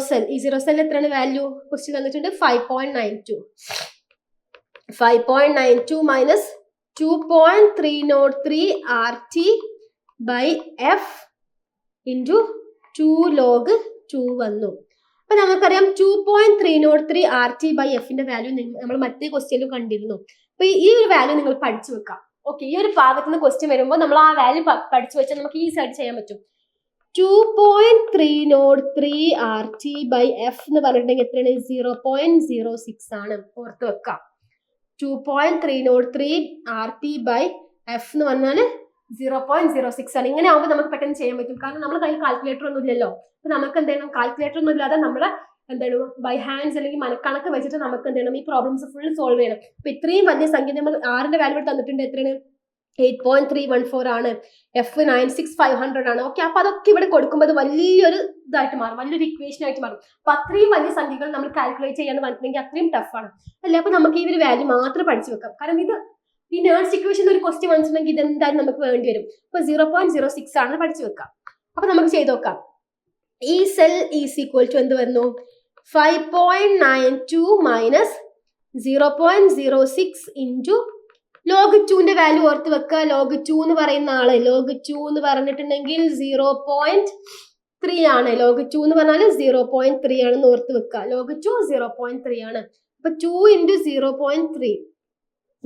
cell എത്രയാണ് വാല്യൂ, ക്വസ്റ്റ്യൻ തന്നിട്ടുണ്ട് 5.92 minus 2.303 RT by F into 2 log 2 വന്നു. അപ്പൊ നമുക്കറിയാം 2.303 RT ബൈ എഫിന്റെ വാല്യൂ നമ്മൾ മറ്റേ ക്വസ്റ്റ്യനിലും കണ്ടിരുന്നു. അപ്പൊ ഈ ഒരു വാല്യൂ നിങ്ങൾ പഠിച്ചു വെക്കാം. ഓക്കെ, ഈ ഒരു ഭാഗത്ത് നിന്ന് ക്വസ്റ്റ്യൻ വരുമ്പോൾ നമ്മൾ ആ വാല്യൂ പഠിച്ചു വെച്ചാൽ നമുക്ക് ഈസി ആയിട്ട് ചെയ്യാൻ പറ്റും. 2.303 RT ബൈ എഫ് എന്ന് പറഞ്ഞിട്ടുണ്ടെങ്കിൽ എത്രയാണ്, 0.06 ആണ്. ഓർത്ത് വെക്കാം. 2.303 RT by F എന്ന് പറഞ്ഞാൽ 0.06 ആണ്. ഇങ്ങനെ ആകുമ്പോൾ നമുക്ക് പെട്ടെന്ന് ചെയ്യാൻ പറ്റും. കാരണം നമ്മുടെ കയ്യിൽ കാൽക്കുലേറ്റർ ഒന്നും ഇല്ലല്ലോ. അപ്പൊ നമുക്ക് എന്ത് ചെയ്യണം, കാൽക്കുലേറ്റർ ഒന്നും ഇല്ലാതെ നമ്മുടെ എന്താണ് ബൈ ഹാൻഡ്സ് അല്ലെങ്കിൽ മനക്കണക്ക് വെച്ചിട്ട് നമുക്ക് എന്ത് ചെയ്യണം, ഈ പ്രോബ്ലംസ് ഫുൾ സോൾവ് ചെയ്യണം. അപ്പൊ ഇത്രയും വലിയ സംഖ്യ നമ്മൾ ആറിന്റെ വാല്യൂ തന്നിട്ടുണ്ട്. എത്രയാണ്? 8.314 ആണ്. F 96500 ആണ്. ഓക്കെ, അപ്പൊ അതൊക്കെ ഇവിടെ കൊടുക്കുമ്പോൾ അത് വലിയൊരു ഇതായിട്ട് മാറും, വലിയൊരു ഇക്വേഷൻ ആയിട്ട് മാറും. അപ്പൊ അത്രയും വലിയ സംഖ്യകൾ നമ്മൾ കാൽക്കുലേറ്റ് ചെയ്യാന്ന് പറഞ്ഞിട്ടുണ്ടെങ്കിൽ അത്രയും ടഫാണ് അല്ലേ. അപ്പൊ നമുക്ക് ഈ ഒരു വാല്യൂ മാത്രം പഠിച്ചു വെക്കാം. കാരണം ഇത് ഈ നേഴ്സ് ഇക്വേഷൻ ഒരു ക്വസ്റ്റ്യൻ വന്നിട്ടുണ്ടെങ്കിൽ ഇത് എന്തായാലും നമുക്ക് വേണ്ടി വരും. അപ്പൊ 0.06 ആണ് പഠിച്ചു വെക്കാം. അപ്പൊ നമുക്ക് ചെയ്ത് നോക്കാം. ഈ സെൽ ഈസ് ഈക്വൽ ടു എന്ത് വരുന്നു? 5.92 മൈനസ് 0.06 ഇൻറ്റു ലോഗ് 2ന്റെ വാല്യൂ ഓർത്ത് വെക്കുക. ലോഗ് 2 എന്ന് പറയുന്ന ആള് ലോഗ് 2 എന്ന് പറഞ്ഞിട്ടുണ്ടെങ്കിൽ 0.3 ആണ്. ലോഗ് 2 എന്ന് പറഞ്ഞാൽ 0.3 ആണെന്ന് ഓർത്ത് വെക്കുക. ലോഗ് 2 0.3 ആണ്. അപ്പൊ 2 ഇൻറ്റു 0.3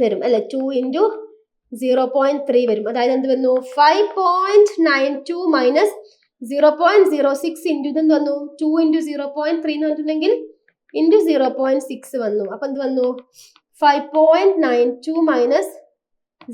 വരും അല്ലെ. 2 ഇൻറ്റു 0.3 വരും. അതായത് എന്ത് വന്നു? 5.92 മൈനസ് 0.06 ഇൻറ്റു ഇതെന്ത് വന്നു? 2 ഇൻറ്റു 0.3 എന്ന് പറഞ്ഞിട്ടുണ്ടെങ്കിൽ ഇൻറ്റു 0.6 വന്നു. അപ്പൊ എന്ത് വന്നു? 5.92 മൈനസ്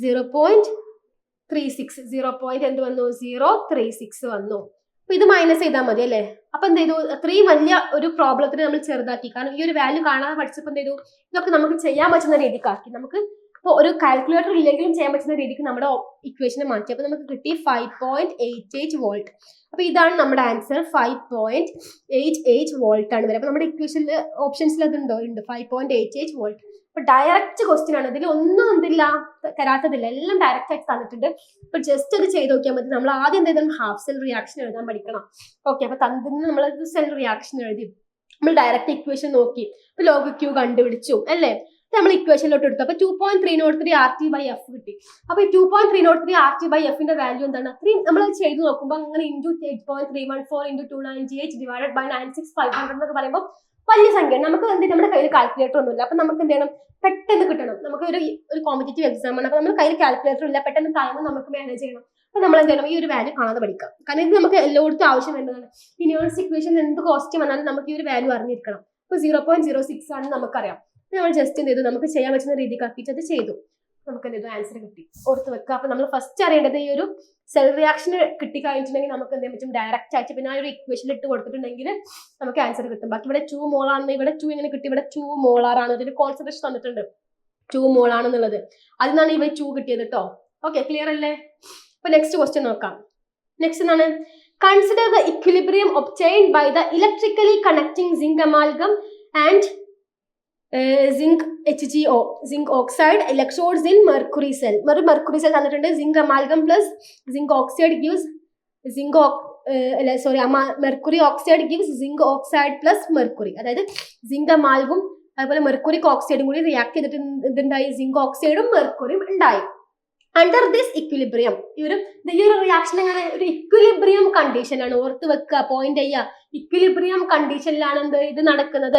0.36 എന്ത് വന്നു? 0.36 വന്നു. അപ്പൊ ഇത് മൈനസ് ചെയ്താൽ മതി അല്ലേ. അപ്പൊ എന്ത് ചെയ്തു? അത്രയും വലിയ ഒരു പ്രോബ്ലത്തിന് നമ്മൾ ചെറുതാക്കി. കാരണം ഈ ഒരു വാല്യൂ കാണാതെ പഠിച്ചപ്പോൾ എന്ത് ചെയ്തു? ഇതൊക്കെ നമുക്ക് ചെയ്യാൻ പറ്റുന്ന രീതിക്കാക്കി. നമുക്ക് ഇപ്പോൾ ഒരു കാൽക്കുലേറ്റർ ഇല്ലെങ്കിലും ചെയ്യാൻ പറ്റുന്ന രീതിക്ക് നമ്മുടെ ഇക്വേഷനെ മാറ്റി. അപ്പൊ നമുക്ക് കിട്ടി 5.88 വോൾട്ട്. അപ്പൊ ഇതാണ് നമ്മുടെ ആൻസർ. 5.88 വോൾട്ട് ആണ് വരെ. അപ്പൊ നമ്മുടെ ഇക്വേഷനിൽ ഓപ്ഷൻസിൽ അതുണ്ടോ? ഉണ്ട്. 5.88 വോൾട്ട്. അപ്പൊ ഡയറക്റ്റ് ക്വസ്റ്റ്യൻ ആണ്. ഇതിൽ ഒന്നും എന്തില്ല, തരാത്തതില്ല, എല്ലാം ഡയറക്റ്റ് ആയിട്ട് തന്നിട്ടുണ്ട്. അപ്പൊ ജസ്റ്റ് അത് ചെയ്ത് നോക്കിയാൽ മതി. നമ്മൾ ആദ്യം എന്ത് ചെയ്താൽ ഹാഫ് സെൽ റിയാക്ഷൻ എഴുതാൻ പഠിക്കണം. ഓക്കെ, അപ്പൊ തന്നിന് നമ്മൾ സെൽ റിയാക്ഷൻ എഴുതി, നമ്മൾ ഡയറക്റ്റ് ഇക്വേഷൻ നോക്കി, അപ്പൊ ലോഗ് ക്യൂ കണ്ടുപിടിച്ചു അല്ലേ. നമ്മൾ ഇക്വേഷനിലോട്ട് എടുത്തു. അപ്പൊ 2.303 RT by F കിട്ടി. അപ്പൊ ഈ 2.303 RT by F ന്റെ വാല്യൂ എന്താണ്? അത്രയും നമ്മൾ ചെയ്ത് നോക്കുമ്പോൾ അങ്ങനെ ഇൻറ്റു 8.314 ഇൻറ്റു 298 ഡിവൈഡഡ് ബൈ 96500 എന്നൊക്കെ പറയുമ്പോൾ വലിയ സംഖ്യ. നമുക്ക് എന്ത്, നമ്മുടെ കയ്യിൽ കാൽക്കുലേറ്റർ ഒന്നുമില്ല. അപ്പൊ നമുക്ക് എന്ത് ചെയ്യണം? പെട്ടെന്ന് കിട്ടണം. നമുക്ക് ഒരു കോമ്പറ്റേറ്റീവ് എക്സാം ആണ്. അപ്പൊ നമ്മുടെ കയ്യിൽ കാൽക്കുലേറ്റർ ഇല്ല, പെട്ടെന്ന് ടൈം നമുക്ക് മാനേജ് ചെയ്യണം. അപ്പൊ നമ്മൾ എന്ത് ചെയ്യണം? ഈ ഒരു വാല്യൂ കാണാതെ പഠിക്കാം. കാരണം ഇത് നമുക്ക് എല്ലായിടത്തും ആവശ്യം വേണ്ടതാണ്. ഈ നേഴ്സ് ഇക്വേഷൻ എന്ത് കോസ്റ്റ് വന്നാലും നമുക്ക് ഈ ഒരു വാല്യൂ അറിഞ്ഞിരിക്കണം. അപ്പൊ 0.06 ആണെന്ന് നമുക്കറിയാം. നമ്മൾ ജസ്റ്റ് എന്ത് ചെയ്തു? നമുക്ക് ചെയ്യാൻ പറ്റുന്ന രീതിക്ക് ആക്കിയിട്ട് അത് ചെയ്തു. നമുക്ക് എന്ത് ചെയ്തു? ആൻസർ കിട്ടി. ഓർത്ത് വെക്കുക. അപ്പൊ നമ്മൾ ഫസ്റ്റ് അറിയേണ്ടത് ഈ ഒരു സെൽ റിയാക്ഷൻ കിട്ടിക്കഴിഞ്ഞിട്ടുണ്ടെങ്കിൽ നമുക്ക് എന്ത് ചെയ്യാൻ പറ്റും? ഡയറക്റ്റ് ആയിട്ട് പിന്നെ ആ ഒരു ഇക്വേഷൻ ഇട്ട് കൊടുത്തിട്ടുണ്ടെങ്കിൽ നമുക്ക് ആൻസർ കിട്ടും. ബാക്കി ഇവിടെ 2 മോൾ ആണെന്ന്, ഇവിടെ 2 ഇങ്ങനെ കിട്ടി, ഇവിടെ 2 മോളാർ ആണ്. ഇതിന് കോൺസെൻട്രേഷൻ തന്നിട്ടുണ്ട് 2 മോൾ ആണെന്നുള്ളത്. അതിനാണ് ഇവ 2 കിട്ടിയത് കേട്ടോ. ഓക്കെ, ക്ലിയർ അല്ലേ? അപ്പൊ നെക്സ്റ്റ് ക്വസ്റ്റ്യൻ നോക്കാം. നെക്സ്റ്റ് എന്താണ്? Consider the equilibrium obtained by the electrically connecting zinc amalgam and zinc HgO, zinc oxide electrodes in mercury cell. mercury cell തന്നിട്ടുണ്ട്. zinc amalgam plus zinc oxide gives mercury oxide gives zinc oxide plus mercury. അതായത് zinc amalgam അതുപോലെ mercuric ഓക്സൈഡും കൂടി react ചെയ്തിട്ട് ഇതുണ്ടായി, zinc ഓക്സൈഡും മെർക്കുറിയും ഉണ്ടായി. Under this equilibrium, ഈ ഒരു reaction എങ്ങനെ? ഒരു ഇക്വിലിബ്രിയം കണ്ടീഷനിലാണ്. ഓർത്ത് വെക്കുക, പോയിന്റ് ചെയ്യുക. ഇക്വിലിബ്രിയം കണ്ടീഷനിലാണ് എന്ത് ഇത് നടക്കുന്നത്.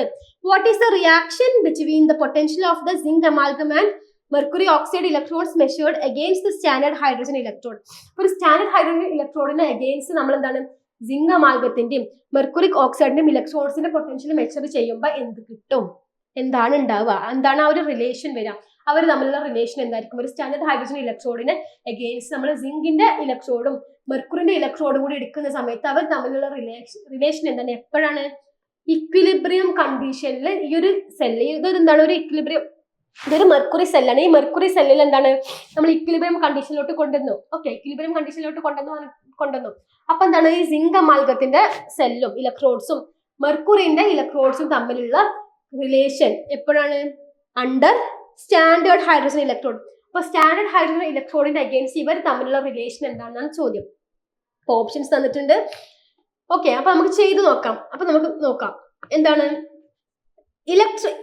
What is the reaction between the potential of the zinc amalgam and mercury oxide electrodes measured against the standard hydrogen electrode. ഒരു സ്റ്റാൻഡേർഡ് ഹൈഡ്രജൻ ഇലക്ട്രോഡിന് അഗെയിൻസ്റ്റ് നമ്മൾ എന്താണ് സിങ്ക് അമാൽഗത്തിന്റെയും മെർക്കുറിക് ഓക്സൈഡിന്റെയും ഇലക്ട്രോഡ്സിന്റെ പൊട്ടൻഷ്യൽ മെഷർ ചെയ്യുമ്പോൾ എന്ത് കിട്ടും? എന്താണ് ഉണ്ടാവുക? എന്താണ് ആ ഒരു റിലേഷൻ വരിക? അവർ തമ്മിലുള്ള റിലേഷൻ എന്തായിരിക്കും? ഒരു സ്റ്റാൻഡേർഡ് ഹൈഡ്രജൻ ഇലക്ട്രോഡിന് അഗെയിൻസ്റ്റ് നമ്മൾ സിങ്കിന്റെ ഇലക്ട്രോഡും മെർക്കുറിന്റെ ഇലക്ട്രോഡും കൂടി എടുക്കുന്ന സമയത്ത് അവർ തമ്മിലുള്ള റിലേഷൻ എന്താണ്? എപ്പോഴാണ്? ഇക്വിലിബ്രിയം കണ്ടീഷനിൽ ഈ ഒരു സെല്ല്, ഇതൊരു എന്താണ്? ഒരു ഇക്വിലിബ്രിയം, ഇതൊരു മെർക്കുറി സെല്ലാണ്. ഈ മെർക്കുറി സെല്ലിൽ എന്താണ് നമ്മൾ ഇക്വിലിബ്രിയം കണ്ടീഷനിലോട്ട് കൊണ്ടുവന്നു. ഓക്കെ, ഇക്വിലിബ്രിയം കണ്ടീഷനിലോട്ട് കൊണ്ടുവന്നു. അപ്പൊ എന്താണ്? ഈ സിങ്ക് അമാൽഗത്തിന്റെ സെല്ലും ഇലക്ട്രോഡ്സും മെർക്കുറിന്റെ ഇലക്ട്രോഡ്സും തമ്മിലുള്ള റിലേഷൻ എപ്പോഴാണ്? Under standard hydrogen electrode. അപ്പൊ സ്റ്റാൻഡേർഡ് ഹൈഡ്രജൻ ഇലക്ട്രോഡിന്റെ അഗെയിൻസ്റ്റ് ഇവർ തമ്മിലുള്ള റിലേഷൻ എന്താണെന്നാണ് ചോദ്യം. അപ്പൊ ഓപ്ഷൻസ് തന്നിട്ടുണ്ട്. ഓക്കെ, അപ്പൊ നമുക്ക് ചെയ്ത് നോക്കാം. അപ്പൊ നമുക്ക് നോക്കാം എന്താണ്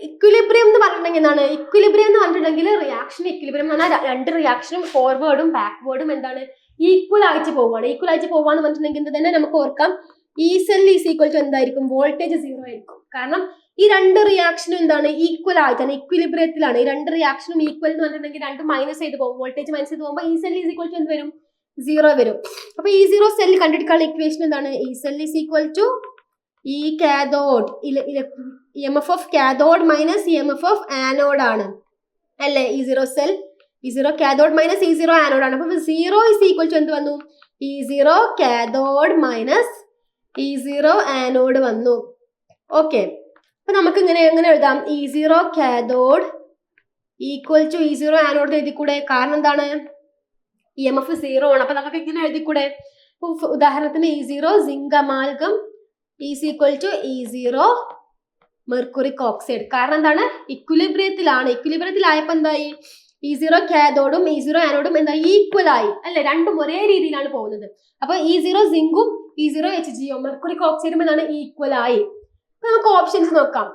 ഇക്വിലിബ്രിയം എന്ന് പറഞ്ഞിട്ടുണ്ടെങ്കിൽ എന്താണ്? ഇക്വിലിബ്രിയം എന്ന് പറഞ്ഞിട്ടുണ്ടെങ്കിൽ റിയാക്ഷൻ ഇക്വിലിബ്രിയം എന്ന് പറഞ്ഞാൽ രണ്ട് റിയാക്ഷനും ഫോർവേഡും ബാക്ക്വേർഡും എന്താണ്? ഈക്വൽ ആയിട്ട് പോവുകയാണ്. ഈക്വൽ ആയിട്ട് പോവാന്ന് പറഞ്ഞിട്ടുണ്ടെങ്കിൽ തന്നെ നമുക്ക് ഓർക്കാം, E cell is equal to എന്തായിരിക്കും? വോൾട്ടേജ് 0 ആയിരിക്കും. കാരണം ഈ രണ്ട് റിയാക്ഷനും എന്താണ്? ഈക്വൽ ആയിട്ടാണ്, ഇക്വിലിബ്രിയത്തിലാണ്. ഈ രണ്ട് റിയാക്ഷനും ഈക്വൽ എന്ന് പറഞ്ഞിട്ടുണ്ടെങ്കിൽ രണ്ട് മൈനസ് ചെയ്ത് പോകും. വോൾട്ടേജ് മൈനസ് ചെയ്ത് പോകുമ്പോൾ E cell is equal to എന്ത് വരും? 0 വരും. അപ്പൊ E0 സെൽ കണ്ടെടുക്കാനുള്ള ഇക്വേഷൻ എന്താണ്? E cell is equal to E cathode, EMF of cathode minus EMF of anode ആണ്. അല്ലേ? E0 cell, E0 cathode minus E0 anode ആണ്. അപ്പൊ 0 ഇസ് ഈക്വൽ ടു എന്ത് വന്നു? E0 cathode minus E0 anode വന്നു. Okay, അപ്പൊ നമുക്ക് എങ്ങനെ എഴുതാം? E0 cathode equal to E0 anode എഴുതിക്കൂടെ? കാരണം എന്താണ്? EMF 0 ആണ്. അപ്പൊ നമുക്ക് ഇങ്ങനെ എഴുതിക്കൂടെ? ഉദാഹരണത്തിന് E0 zinc amalgam is equal to E0 mercuric oxide. കാരണം എന്താണ്? ഇക്വിലിബ്രിയത്തിലാണ്. ഇക്വിലിബ്രിയത്തിലായപ്പോ എന്തായി? E0 കാഥോഡും E0 ആനോഡും എന്താ? ഈക്വൽ ആയി അല്ലെ? രണ്ടും ഒരേ രീതിയിലാണ് പോകുന്നത്. അപ്പൊ E0 സിങ്കും E0 HgO മെർക്കുറിക് ഓക്സൈഡും എന്താണ്? ഈക്വൽ ആയി. അപ്പൊ നമുക്ക് ഓപ്ഷൻസ് നോക്കാം.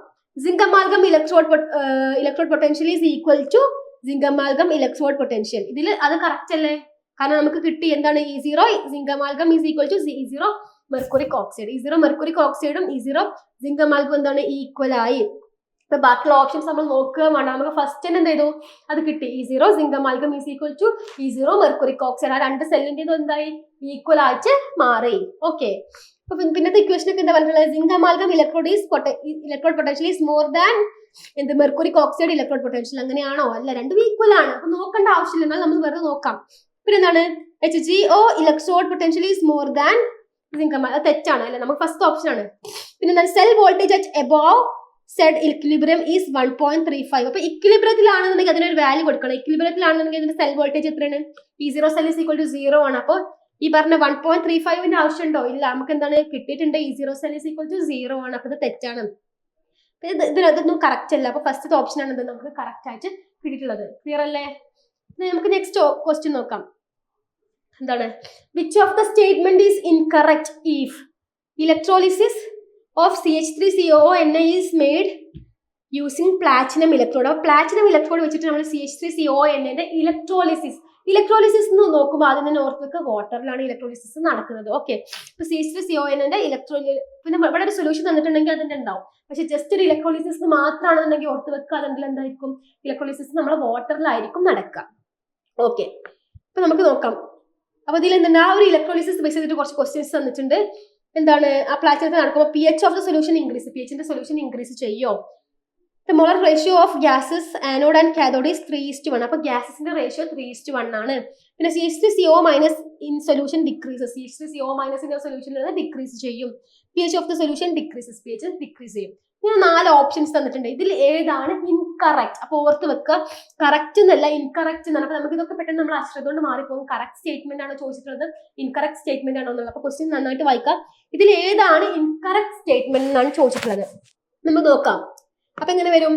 Zinc amalgam electrode potential is equal to zinc amalgam electrode potential. ഇതിൽ അത് കറക്റ്റ് അല്ലേ? കാരണം നമുക്ക് കിട്ടി എന്താണ്? E0 zinc amalgam is equal to E0 mercuric oxide. E0 mercuric ഓക്സൈഡും E0 സിങ്ക് അമാൽഗം എന്താണ്? ഈക്വൽ ആയി. ഇപ്പൊ ബാക്കിയുള്ള ഓപ്ഷൻസ് നമ്മൾ നോക്കുക വേണ്ട. നമുക്ക് ഫസ്റ്റ് തന്നെ എന്ത് ചെയ്തു? അത് കിട്ടി. E0 zinc amalgam is equal to E0 mercuric oxide. ആ രണ്ട് സെല്ലിന്റെ എന്തായി? ഈക്വൽ ആയിട്ട് മാറി. ഓക്കെ, അപ്പൊ പിന്നത്തെ ഇക്വേഷൻ ഒക്കെ എന്താ പറഞ്ഞിട്ടുള്ളത്? Zinc amalgam electrode potential is more than എന്ത്? Mercuric oxide electrode potential. അങ്ങനെയാണോ? അല്ല, രണ്ടും ഈക്വൽ ആണ്. അപ്പൊ നോക്കേണ്ട ആവശ്യമില്ല, എന്നാൽ നമ്മൾ വെറുതെ നോക്കാം. പിന്നെ എന്താണ്? HgO electrode potential is more than zinc amalgam. തെറ്റാണ് അല്ലെ? നമുക്ക് ഫസ്റ്റ് ഓപ്ഷൻ ആണ്. പിന്നെ എന്താണ്? Cell voltage at above said equilibrium is 1.35. അപ്പൊ ഇക്വിലിബ്രിയത്തിലാണെന്നുണ്ടെങ്കിൽ അതിനൊരു വാല്യൂ കൊടുക്കണം. ഇക്വിലിബ്രിയത്തിലാണെന്നുണ്ടെങ്കിൽ ഇതിന്റെ സെൽ വോൾട്ടേജ് എത്രയാണ്? E0 cell is equal to 0 ആണ്. അപ്പോൾ ഈ പറഞ്ഞ 1.35ന്റെ ആവശ്യമുണ്ടോ? ഇല്ല. നമുക്ക് എന്താണ് കിട്ടിയിട്ടുണ്ട്? E0 cell is equal to 0 ആണ്. അപ്പൊ ഇത് തെറ്റാണ്. ഇതൊന്നും കറക്റ്റ് അല്ല. അപ്പൊ ഫസ്റ്റ് ഓപ്ഷൻ ആണ് ഇത് നമുക്ക് കറക്റ്റ് ആയിട്ട് കിട്ടിയിട്ടുള്ളത്. ക്ലിയർ അല്ലേ? നമുക്ക് നെക്സ്റ്റ് ക്വസ്റ്റ്യൻ നോക്കാം. എന്താണ്? Which of the statement is incorrect if electrolysis of CH3COO is made using platinum electrode. അപ്പോൾ പ്ലാറ്റിനം ഇലക്ട്രോഡ് വെച്ചിട്ട് നമ്മൾ CH3COO ഇലക്ട്രോളിസിസ് എന്ന് നോക്കുമ്പോൾ ആദ്യം തന്നെ ഓർത്ത് വെക്കുക, വാട്ടറിലാണ് ഇലക്ട്രോളിസിസ് നടക്കുന്നത്. ഓക്കെ, ഇപ്പൊ CH3COO പിന്നെ ഇവിടെ ഒരു സൊല്യൂഷൻ തന്നിട്ടുണ്ടെങ്കിൽ അതിന്റെ ഉണ്ടാവും. പക്ഷെ ജസ്റ്റ് ഒരു ഇലക്ട്രോളിസിസ് മാത്രമാണെന്നുണ്ടെങ്കിൽ ഓർത്ത് വെക്കുക, അതെങ്കിൽ എന്തായിരിക്കും? ഇലക്ട്രോളിസിസ് നമ്മൾ വാട്ടറിലായിരിക്കും നടക്കുക. ഓക്കെ, അപ്പൊ നമുക്ക് നോക്കാം. അപ്പൊ ഇതിൽ എന്താണ്? ആ ഒരു ഇലക്ട്രോളിസിസ് ബേസ് ചെയ്തിട്ട് കുറച്ച് ക്വസ്റ്റ്യൻസ് തന്നിട്ടുണ്ട്. എന്താണ്? ആ പ്ലാറ്റിനത്തിൽ നടക്കുമ്പോൾ pH of the solution increase. pHന്റെ സൊല്യൂഷൻ ഇൻക്രീസ് ചെയ്യോ? The molar ratio of gases anode and cathode is 3:1. അപ്പോൾ ഗ്യാസസിന്റെ റേഷ്യോ 3:1 ആണ്. പിന്നെ CH3CO minus in solution decreases. CH3CO മൈനസിന്റെ സൊല്യൂഷനിൽ നിന്ന് ഡിക്രീസ് ചെയ്യും. pH of the solution decreases. pH decrease ചെയ്യും. ഇങ്ങനെ 4 ഓപ്ഷൻസ് തന്നിട്ടുണ്ട്. ഇതിൽ ഏതാണ് ഇൻകറക്റ്റ്? അപ്പോൾ ഓർത്ത് വെക്കുക, കറക്റ്റ് എന്നല്ല ഇൻകറക്റ്റ് എന്നാണ്. അപ്പോൾ നമുക്ക് ഇതൊക്കെ പെട്ടെന്ന് നമ്മൾ അശ്രദ്ധ കൊണ്ട് മാറിപ്പോകും. കറക്റ്റ് സ്റ്റേറ്റ്മെന്റ് ആണോ ചോദിച്ചിട്ടുള്ളത്, ഇൻകറക്റ്റ് സ്റ്റേറ്റ്മെന്റ് ആണോ എന്നുള്ളത്. അപ്പോൾ ക്വസ്റ്റ്യൻ നന്നായിട്ട് വായിക്കാം. ഇതിൽ ഏതാണ് ഇൻകറക്റ്റ് സ്റ്റേറ്റ്മെന്റ് എന്നാണ് ചോദിച്ചിട്ടുള്ളത്. നമുക്ക് നോക്കാം. അപ്പൊ എങ്ങനെ വരും?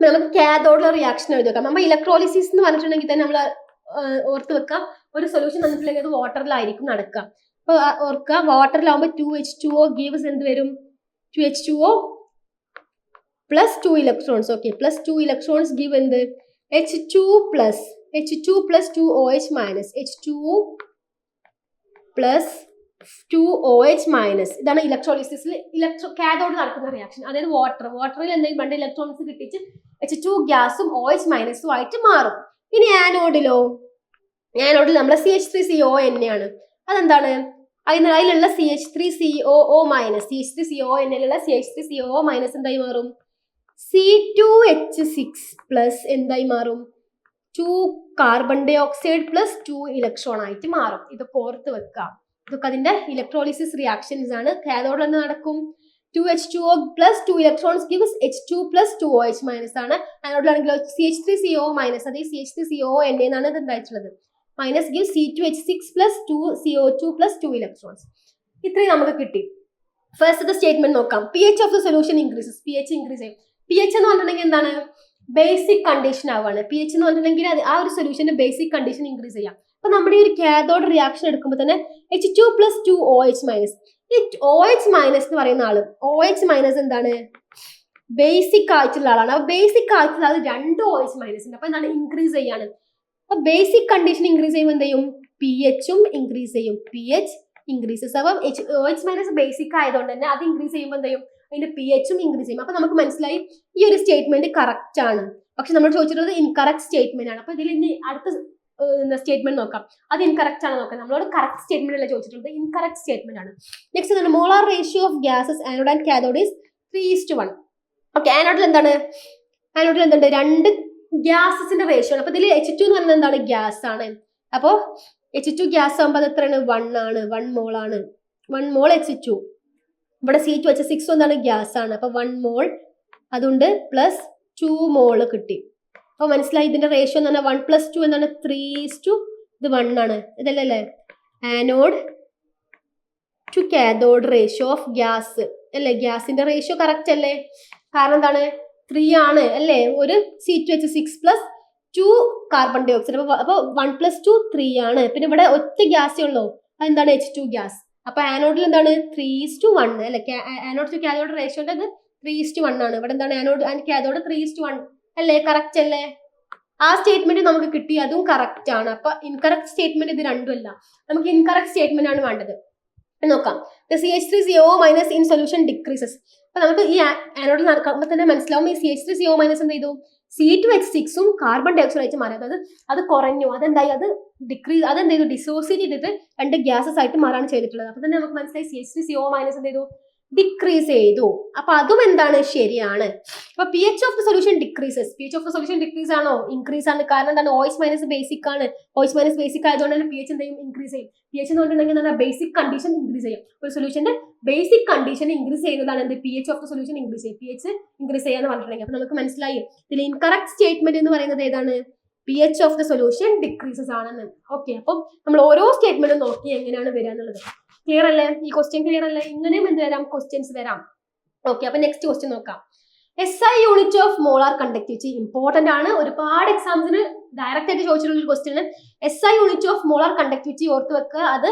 നമുക്ക് കാഥോഡിലെ റിയാക്ഷൻ എഴുതി വെക്കാം. നമ്മൾ ഇലക്ട്രോളിസിസ് എന്ന് പറഞ്ഞിട്ടുണ്ടെങ്കിൽ തന്നെ നമ്മൾ ഓർത്ത് വെക്കാം, ഒരു സൊല്യൂഷൻ തന്നിട്ടുണ്ടെങ്കിൽ അത് വാട്ടറിലായിരിക്കും നടക്കുക. അപ്പൊ ഓർക്കുക, വാട്ടറിലാവുമ്പോൾ 2H2O ഗീവ്സ് എന്ത് വരും? 2H2O plus 2 electrons. Okay, plus 2 electrons give എന്ത്? H2 plus 2OH minus H2 plus 2OH minus. ഇതാണ് ഇലക്ട്രോളിസിസിൽ കാഥോഡ് നടക്കുന്ന റിയാക്ഷൻ. അതായത് വാട്ടറിൽ എന്തെങ്കിലും 2 ഇലക്ട്രോൺസ് കിട്ടിച്ച് H2 ഗ്യാസും OH മൈനസും ആയിട്ട് മാറും. ഇനി ആനോഡിൽ നമ്മളെ CH3CO തന്നെയാണ്. അതെന്താണ്? അതിലുള്ള CH3COO മൈനസ് CH3CONലുള്ള CH3COO മൈനസ് എന്തായി മാറും? C2H6 പ്ലസ് എന്തായി മാറും? 2 carbon dioxide plus 2 electron ആയിട്ട് മാറും. ഇതൊക്കെ ഓർത്ത് വെക്കാം. ഇതൊക്കെ അതിന്റെ ഇലക്ട്രോളിസിസ് റിയാക്ഷൻസ് ആണ്. കാഥോഡിൽ എന്ത് നടക്കും? 2H2O plus 2 electrons gives H2 plus 2OH minus ആണ്. അതിനോടാണെങ്കിലോ CH3CO മൈനസ്, അതേ CH3CO എന്നാണ് ഇത് ഉണ്ടായിട്ടുള്ളത്. Minus give C2H6 plus 2CO2 plus 2 electrons. ഇത്രയും നമുക്ക് കിട്ടി. ഫസ്റ്റ് സ്റ്റേറ്റ്മെന്റ് നോക്കാം. pH of the solution increases. pH increase ചെയ്യും. pH എന്ന് പറഞ്ഞിട്ടുണ്ടെങ്കിൽ എന്താണ്? ബേസിക് കണ്ടീഷൻ ആവുകയാണ്. pH എന്ന് പറഞ്ഞിട്ടുണ്ടെങ്കിൽ ആ ഒരു സൊല്യൂഷന്റെ ബേസിക് കണ്ടീഷൻ ഇൻക്രീസ് ചെയ്യാം. അപ്പൊ നമ്മുടെ ഈ ഒരു കാഥോഡ് റിയാക്ഷൻ എടുക്കുമ്പോൾ തന്നെ H2 പ്ലസ് 2OH മൈനസ്. ഈ OH മൈനസ് എന്ന് പറയുന്ന ആള്, OH മൈനസ് എന്താണ്? ബേസിക് ആയിട്ടുള്ള ആളാണ്. അപ്പൊ ബേസിക് ആയിട്ടുള്ള ആൾ 2 OH മൈനസ് ഉണ്ട്. അപ്പൊ എന്താണ്? ഇൻക്രീസ് ചെയ്യാണ്. അപ്പൊ ബേസിക് കണ്ടീഷൻ ഇൻക്രീസ് ചെയ്യുമ്പോൾ എന്ത് ചെയ്യും? pHും ഇൻക്രീസ് ചെയ്യും. pH increases. അപ്പം OH മൈനസ് ബേസിക് ആയതുകൊണ്ട് തന്നെ അത് ഇൻക്രീസ് ചെയ്യുമ്പോൾ എന്ത് ചെയ്യും? അതിന്റെ pHും ഇൻക്രീസ് ചെയ്യും. അപ്പൊ നമുക്ക് മനസ്സിലായി ഈ ഒരു സ്റ്റേറ്റ്മെന്റ് കറക്റ്റ് ആണ്. പക്ഷെ നമ്മൾ ചോദിച്ചിട്ടുള്ളത് ഇൻകറക്റ്റ് സ്റ്റേറ്റ്മെന്റ് ആണ്. അപ്പൊ ഇതിൽ ഇനി അടുത്ത സ്റ്റേറ്റ്മെന്റ് നോക്കാം. അത് ഇൻകറക്റ്റ് ആണ് നോക്കാം. നമ്മളോട് കറക്റ്റ് സ്റ്റേറ്റ്മെന്റ് അല്ല ചോദിച്ചിട്ടുള്ളത്, ഇൻകറക്റ്റ് സ്റ്റേറ്റ്മെന്റ് ആണ്. നെക്സ്റ്റ് എന്താണ്? Molar ratio of gases anode and cathode is 3:1. Okay, ആനോഡിൽ എന്താണ്? ആനോഡിൽ എന്തുണ്ട്, രണ്ട് ഗ്യാസസിന്റെ റേഷ്യോ ആണ്. അപ്പൊ ഇതിൽ H2 എന്ന് പറയുന്നത് എന്താണ്, ഗ്യാസ് ആണ്. അപ്പോ H2 ഗ്യാസ് ആകുമ്പോൾ അത് എത്രയാണ്, 1 ആണ്, 1 മോൾ ആണ്. 1 മോൾ H2. ഇവിടെ C2H6 എന്താണ്, ഗ്യാസ് ആണ്. അപ്പൊ 1 മോൾ അതുകൊണ്ട് പ്ലസ് 2 മോള് കിട്ടി. അപ്പൊ മനസ്സിലായി ഇതിന്റെ റേഷ്യോ എന്ന് പറഞ്ഞാൽ 1 + 2 എന്താണ്, 3:1 ഇത് 1 ആണ്. ഇതല്ലേ anode to cathode ratio of gas അല്ലേ, ഗ്യാസിന്റെ റേഷ്യോ കറക്റ്റ് അല്ലേ, കാരണം എന്താണ് 3 ആണ് അല്ലേ, ഒരു C2H6 + 2 കാർബൺ ഡൈ ഓക്സൈഡ്. അപ്പൊ 1 + 2 3 ആണ്. പിന്നെ ഇവിടെ ഒറ്റ ഗ്യാസേ ഉള്ളൂ, അതെന്താണ്, H2 ഗ്യാസ്. അപ്പൊ ആനോഡിൽ എന്താണ് 3:1 അല്ലെ, ആനോഡ് ടു കാഥോഡ് റേഷ്യോന്റെ 3:1 ആണ്. ഇവിടെ എന്താണ് ആനോഡ് ആൻഡ് കാഥോഡ് 3:1 അല്ലേ, കറക്റ്റ് അല്ലേ. ആ സ്റ്റേറ്റ്മെന്റ് നമുക്ക് കിട്ടി, അതും കറക്റ്റ് ആണ്. അപ്പൊ ഇൻകറക്റ്റ് സ്റ്റേറ്റ്മെന്റ് ഇത് രണ്ടുമല്ല, നമുക്ക് ഇൻകറക്റ്റ് സ്റ്റേറ്റ്മെന്റ് ആണ് വേണ്ടത്. നോക്കാം. CH3CO- in solution decreases. അപ്പൊ നമുക്ക് ഈ ആനോഡിൽ നടക്കുമ്പോൾ തന്നെ മനസ്സിലാവും ഈ CH3CO- എന്ത് ചെയ്തു, C2H6 കാർബൺ ഡൈ ഓക്സൈഡ് ആയിട്ട് മാറി. അതായത് അത് കുറഞ്ഞു, അതെന്തായി, അത് ഡിക്രീസ്, അതെന്ത് ചെയ്തു, ഡിസോസിയേറ്റ് ചെയ്തിട്ട് രണ്ട് ഗ്യാസസ് ആയിട്ട് മാറാണ് ചെയ്തിട്ടുള്ളത്. അപ്പൊ തന്നെ നമുക്ക് മനസ്സിലായി CH3CO- എന്ത് ചെയ്തു, ഡിക്രീസ് ചെയ്തു. അപ്പൊ അതും എന്താണ്, ശരിയാണ്. അപ്പൊ pH of the solution decreases. pH of the solution decrease ആണോ, ഇൻക്രീസ് ആണ്. കാരണം എന്താണ്, OH- ബേസിക് ആണ്. OH- ബേസിക് ആയതുകൊണ്ട് തന്നെ pH എന്ത് ചെയ്യും, ഇൻക്രീസ് ചെയ്യും. pH എന്ന് പറഞ്ഞിട്ടുണ്ടെങ്കിൽ എന്താണ്, ബേസിക് കണ്ടീഷൻ ഇൻക്രീസ് ചെയ്യും. ഒരു സൊല്യൂഷന്റെ ബേസിക് കണ്ടീഷൻ ഇൻക്രീസ് ചെയ്യുന്നതാണ് എന്ത്, pH of the solution increase ചെയ്യും. pH ഇൻക്രീസ് ചെയ്യാന്ന് പറഞ്ഞിട്ടുണ്ടെങ്കിൽ അപ്പൊ നമുക്ക് മനസ്സിലായി ഇതിൽ ഇൻകറക്റ്റ് സ്റ്റേറ്റ്മെന്റ് എന്ന് പറയുന്നത് ഏതാണ്, pH of the solution decreases ആണെന്ന്. ഓക്കെ, അപ്പം നമ്മൾ ഓരോ സ്റ്റേറ്റ്മെന്റും നോക്കി എങ്ങനെയാണ് വരിക എന്നുള്ളത്. ക്ലിയർ അല്ലേ, ഈ ക്വസ്റ്റ്യൻ ക്ലിയർ അല്ലേ, ഇങ്ങനെയും എന്ത് വരാം, ക്വസ്റ്റ്യൻസ് വരാം. ഓക്കെ, അപ്പൊ നെക്സ്റ്റ് ക്വസ്റ്റ്യൻ നോക്കാം. SI unit of molar conductivity important ആണ്, ഒരുപാട് എക്സാംസിന് ഡയറക്റ്റ് ആയിട്ട് ചോദിച്ചിട്ടുള്ള ഒരു question. SI unit of molar conductivity ഓർത്ത് വെക്കുക, അത്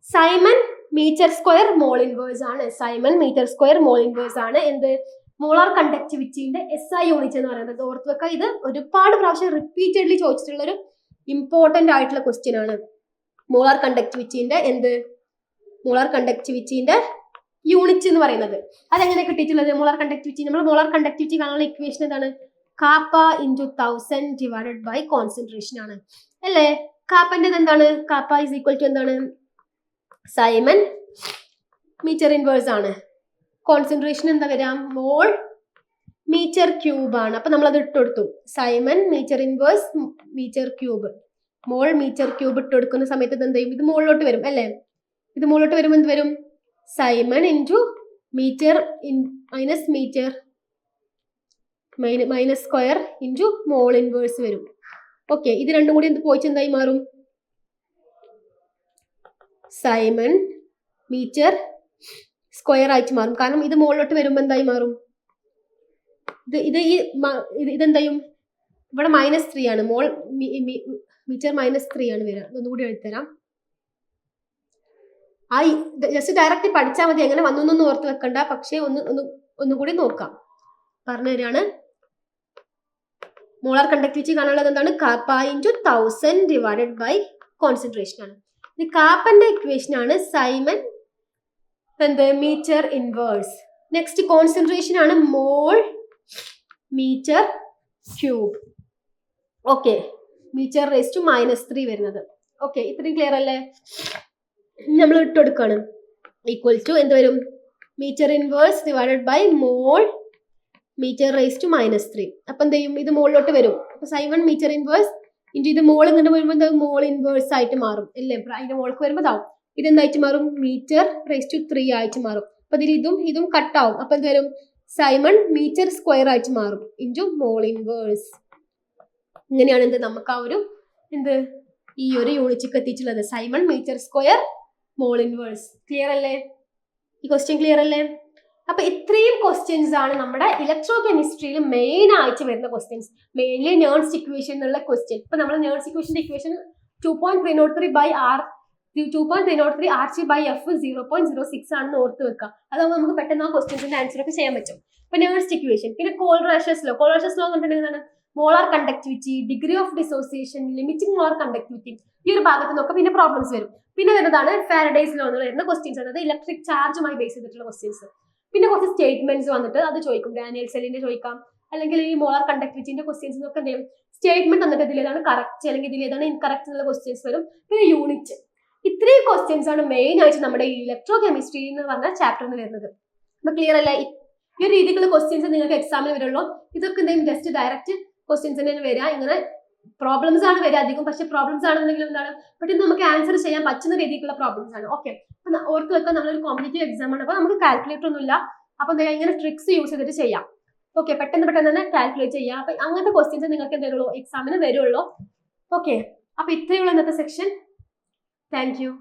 siemens metre square mole inverse ആണ്. Siemens metre square mole inverse ആണ് എന്ത്, മോളാർ കണ്ടക്ടിവിറ്റിന്റെ SI യൂണിറ്റ് എന്ന് പറയുന്നത്. ഓർത്ത് വെക്കുക, ഇത് ഒരുപാട് പ്രാവശ്യം റിപ്പീറ്റഡ്ലി ചോദിച്ചിട്ടുള്ള ഒരു ഇമ്പോർട്ടന്റ് ആയിട്ടുള്ള ക്വസ്റ്റ്യൻ ആണ്. മോളാർ കണ്ടക്ടിവിറ്റിന്റെ എന്ത്, മോളാർ കണ്ടക്ടിവിറ്റിന്റെ യൂണിറ്റ് എന്ന് പറയുന്നത്. അതെങ്ങനെ കിട്ടിയിട്ടുള്ളത്, മോളാർ കണ്ടക്ടിവിറ്റി, നമ്മൾ മോളാർ കണ്ടക്ടിവിറ്റി കാണാനുള്ള ഇക്വേഷൻ എന്താണ്, kappa into 1000 divided by concentration ആണ് അല്ലേ. കാപ്പന്റെ എന്താണ്, കാപ്പ ഇസ് ഈക്വൽ ടു എന്താണ്, സൈമൺ മീറ്റർ ഇൻവേഴ്സ് ആണ്. കോൺസെൻട്രേഷൻ എന്താ വരാം, മോൾ മീറ്റർ ക്യൂബ് ആണ്. അപ്പൊ നമ്മൾ അത് ഇട്ടുകൊടുത്തു, siemens metre inverse metre cube, mole metre cube ഇട്ട് കൊടുക്കുന്ന സമയത്ത് ഇത് എന്ത് ചെയ്യും, ഇത് മുകളിലോട്ട് വരും അല്ലേ. ഇത് മുകളിലോട്ട് വരുമ്പോൾ എന്ത് വരും, siemens into metre minus metre minus square into mole inverse വരും. ഓക്കെ, ഇത് രണ്ടും കൂടി എന്ത് പോയിട്ട് എന്തായി മാറും, സൈമൺ മീറ്റർ സ്ക്വയർ ആയിട്ട് മാറും. കാരണം ഇത് മുകളിലോട്ട് വരുമ്പോൾ എന്തായി മാറും, ഇതെന്തായും, ഇവിടെ -3 ആണ്, മോൾ മീറ്റർ -3 ആണ് വരിക. ഒന്നുകൂടി എഴുതരാം. ആ ജസ്റ്റ് ഡയറക്റ്റ് പഠിച്ചാൽ മതി, എങ്ങനെ വന്നു എന്നൊന്നും ഓർത്ത് വെക്കണ്ട. പക്ഷെ ഒന്നുകൂടി നോക്കാം, പറഞ്ഞു തരാണ്. മോളാർ കണ്ടക്ടിവിറ്റി കാണാനുള്ളത് എന്താണ്, kappa into 1000 divided by concentration ആണ്. ഇത് കാപ്പന്റെ ഇക്വേഷൻ ആണ്, സൈമൺ എന്ത്, മീറ്റർ ഇൻവേഴ്സ്. നെക്സ്റ്റ് കോൺസെൻട്രേഷൻ ആണ്, mole metre cube. Okay, metre raise to -3 വരുന്നത്. ഓക്കെ, ഇത്രയും ക്ലിയർ അല്ലേ. നമ്മൾ ഇട്ടുകൊടുക്കാണ്, ഈക്വൽ ടു എന്ത് വരും, metre inverse divided by mole metre raise to -3. അപ്പൊ എന്ത് ചെയ്യും, ഇത് മുകളിലോട്ട് വരും. അപ്പൊ സൈമൺ മീറ്റർ ഇൻവേഴ്സ് ഇൻറ്റു ഇത് മോൾ ഇങ്ങോട്ട് വരുമ്പോൾ എന്താ, മോൾ ഇൻവേഴ്സ് ആയിട്ട് മാറും അല്ലേ. അതിന്റെ മോൾക്ക് വരുമ്പോൾ ഇതാവും, ഇതെന്തായിട്ട് മാറും, മീറ്റർ റേസ് ടു 3 ആയിട്ട് മാറും. അപ്പൊ ഇതിൽ ഇതും കട്ടാവും. അപ്പൊ എന്ത് വരും, സൈമൺ മീറ്റർ സ്ക്വയർ ആയിട്ട് മാറും ഇൻറ്റു മോൾ ഇൻവേഴ്സ്. ഇങ്ങനെയാണ് എന്ത്, നമുക്ക് ആ ഒരു എന്ത്, ഈ ഒരു യൂണിറ്റ് എത്തിയിട്ടുള്ളത്, siemens metre square mole inverse. Clear അല്ലേ, ഈ ക്വസ്റ്റ്യൻ ക്ലിയർ അല്ലേ. അപ്പൊ ഇത്രയും ക്വസ്റ്റ്യൻസ് ആണ് നമ്മുടെ ഇലക്ട്രോ കെമിസ്ട്രിയിൽ മെയിൻ ആയിട്ട് വരുന്ന ക്വസ്റ്റ്യൻസ്. മെയിൻലി നേൺസ്റ്റ് ഇക്വേഷൻ എന്നുള്ള ക്വസ്റ്റ്യൻ. ഇപ്പൊ നമ്മൾ നേൺസ്റ്റ് ഇക്വേഷന്റെ equation 2.303 by R 2.303 RC by F 0.06 ആണെന്ന് ഓർത്ത് വെക്കുക. അതാവുമ്പോൾ നമുക്ക് പെട്ടെന്ന് ആ ക്വസ്റ്റ്യൻസിന്റെ ആൻസർ ഒക്കെ ചെയ്യാൻ പറ്റും. ഇപ്പൊ നേൺസ്റ്റ് ഇക്വേഷൻ, പിന്നെ കോൾറാഷസ് ലോ എന്ന് പറഞ്ഞിട്ടുണ്ടെങ്കിൽ molar conductivity, degree of dissociation, limiting molar conductivity, ഈ ഒരു ഭാഗത്ത് നിന്നൊക്കെ പിന്നെ പ്രോബ്ലംസ് വരും. പിന്നെ വരുന്നതാണ് ഫാരഡേസ് ലോ എന്ന് വരുന്ന ക്വസ്റ്റ്യൻസ്, അതായത് ഇലക്ട്രിക് ചാർജുമായി ബേസ് ചെയ്തിട്ടുള്ള ക്വസ്റ്റ്യൻസ്. പിന്നെ കുറച്ച് സ്റ്റേറ്റ്മെന്റ്സ് വന്നിട്ട് അത് ചോദിക്കും, ഡാനിയൽ സെല്ലിന്റെ ചോദിക്കാം, അല്ലെങ്കിൽ ഈ മോളാർ കണ്ടക്ടിവിറ്റിന്റെ ക്വസ്റ്റ്യൻസ് ഒക്കെ എന്ത് ചെയ്യും, സ്റ്റേറ്റ്മെന്റ് തന്നിട്ട് ഇതിലേതാണ് കറക്റ്റ് അല്ലെങ്കിൽ ഇതിലേതാണ് ഇൻകറക്റ്റ് എന്നുള്ള ക്വസ്റ്റ്യൻസ് വരും. പിന്നെ യൂണിറ്റ്, ഇത്രയും ക്വസ്റ്റ്യൻസ് ആണ് മെയിൻ ആയിട്ട് നമ്മുടെ ഈ ഇലക്ട്രോ കെമിസ്ട്രി എന്ന് പറഞ്ഞ ചാപ്റ്ററിന് വരുന്നത്. അപ്പൊ ക്ലിയർ അല്ലേ, ഈ ഒരു രീതിക്കുള്ള ക്വസ്റ്റ്യൻസ് നിങ്ങൾക്ക് എക്സാമിന് വരുള്ളൂ. ഇതൊക്കെ എന്തെങ്കിലും ജസ്റ്റ് ഡയറക്റ്റ് ക്വസ്റ്റ്യൻസ് തന്നെയാണ് വരിക. ഇങ്ങനെ പ്രോബ്ലംസ് ആണ് വരിക അധികം. പക്ഷെ പ്രോബ്ലംസ് ആണെന്നുണ്ടെങ്കിലും എന്താണ് പെട്ടെന്ന് നമുക്ക് ആൻസർ ചെയ്യാൻ പറ്റുന്ന രീതിക്കുള്ള പ്രോബ്ലംസ് ആണ്. ഓക്കെ, അപ്പൊ ഓർത്ത് വെക്കാൻ നമ്മളൊരു കോമ്പറ്റേറ്റീവ് എക്സാം ആണ്. അപ്പൊ നമുക്ക് കാൽക്കുലേറ്റർ ഒന്നും ഇല്ല. അപ്പൊ ഇങ്ങനെ ട്രിക്സ് യൂസ് ചെയ്തിട്ട് ചെയ്യാം. ഓക്കെ, പെട്ടെന്ന് തന്നെ കാൽക്കുലേറ്റ് ചെയ്യാം. അപ്പൊ അങ്ങനത്തെ ക്വസ്റ്റ്യൻസ് നിങ്ങൾക്ക് എന്തെങ്കിലും എക്സാമിന് വരുള്ളൂ. ഓക്കെ, അപ്പൊ ഇത്രയുള്ള ഇന്നത്തെ സെക്ഷൻ. Thank you.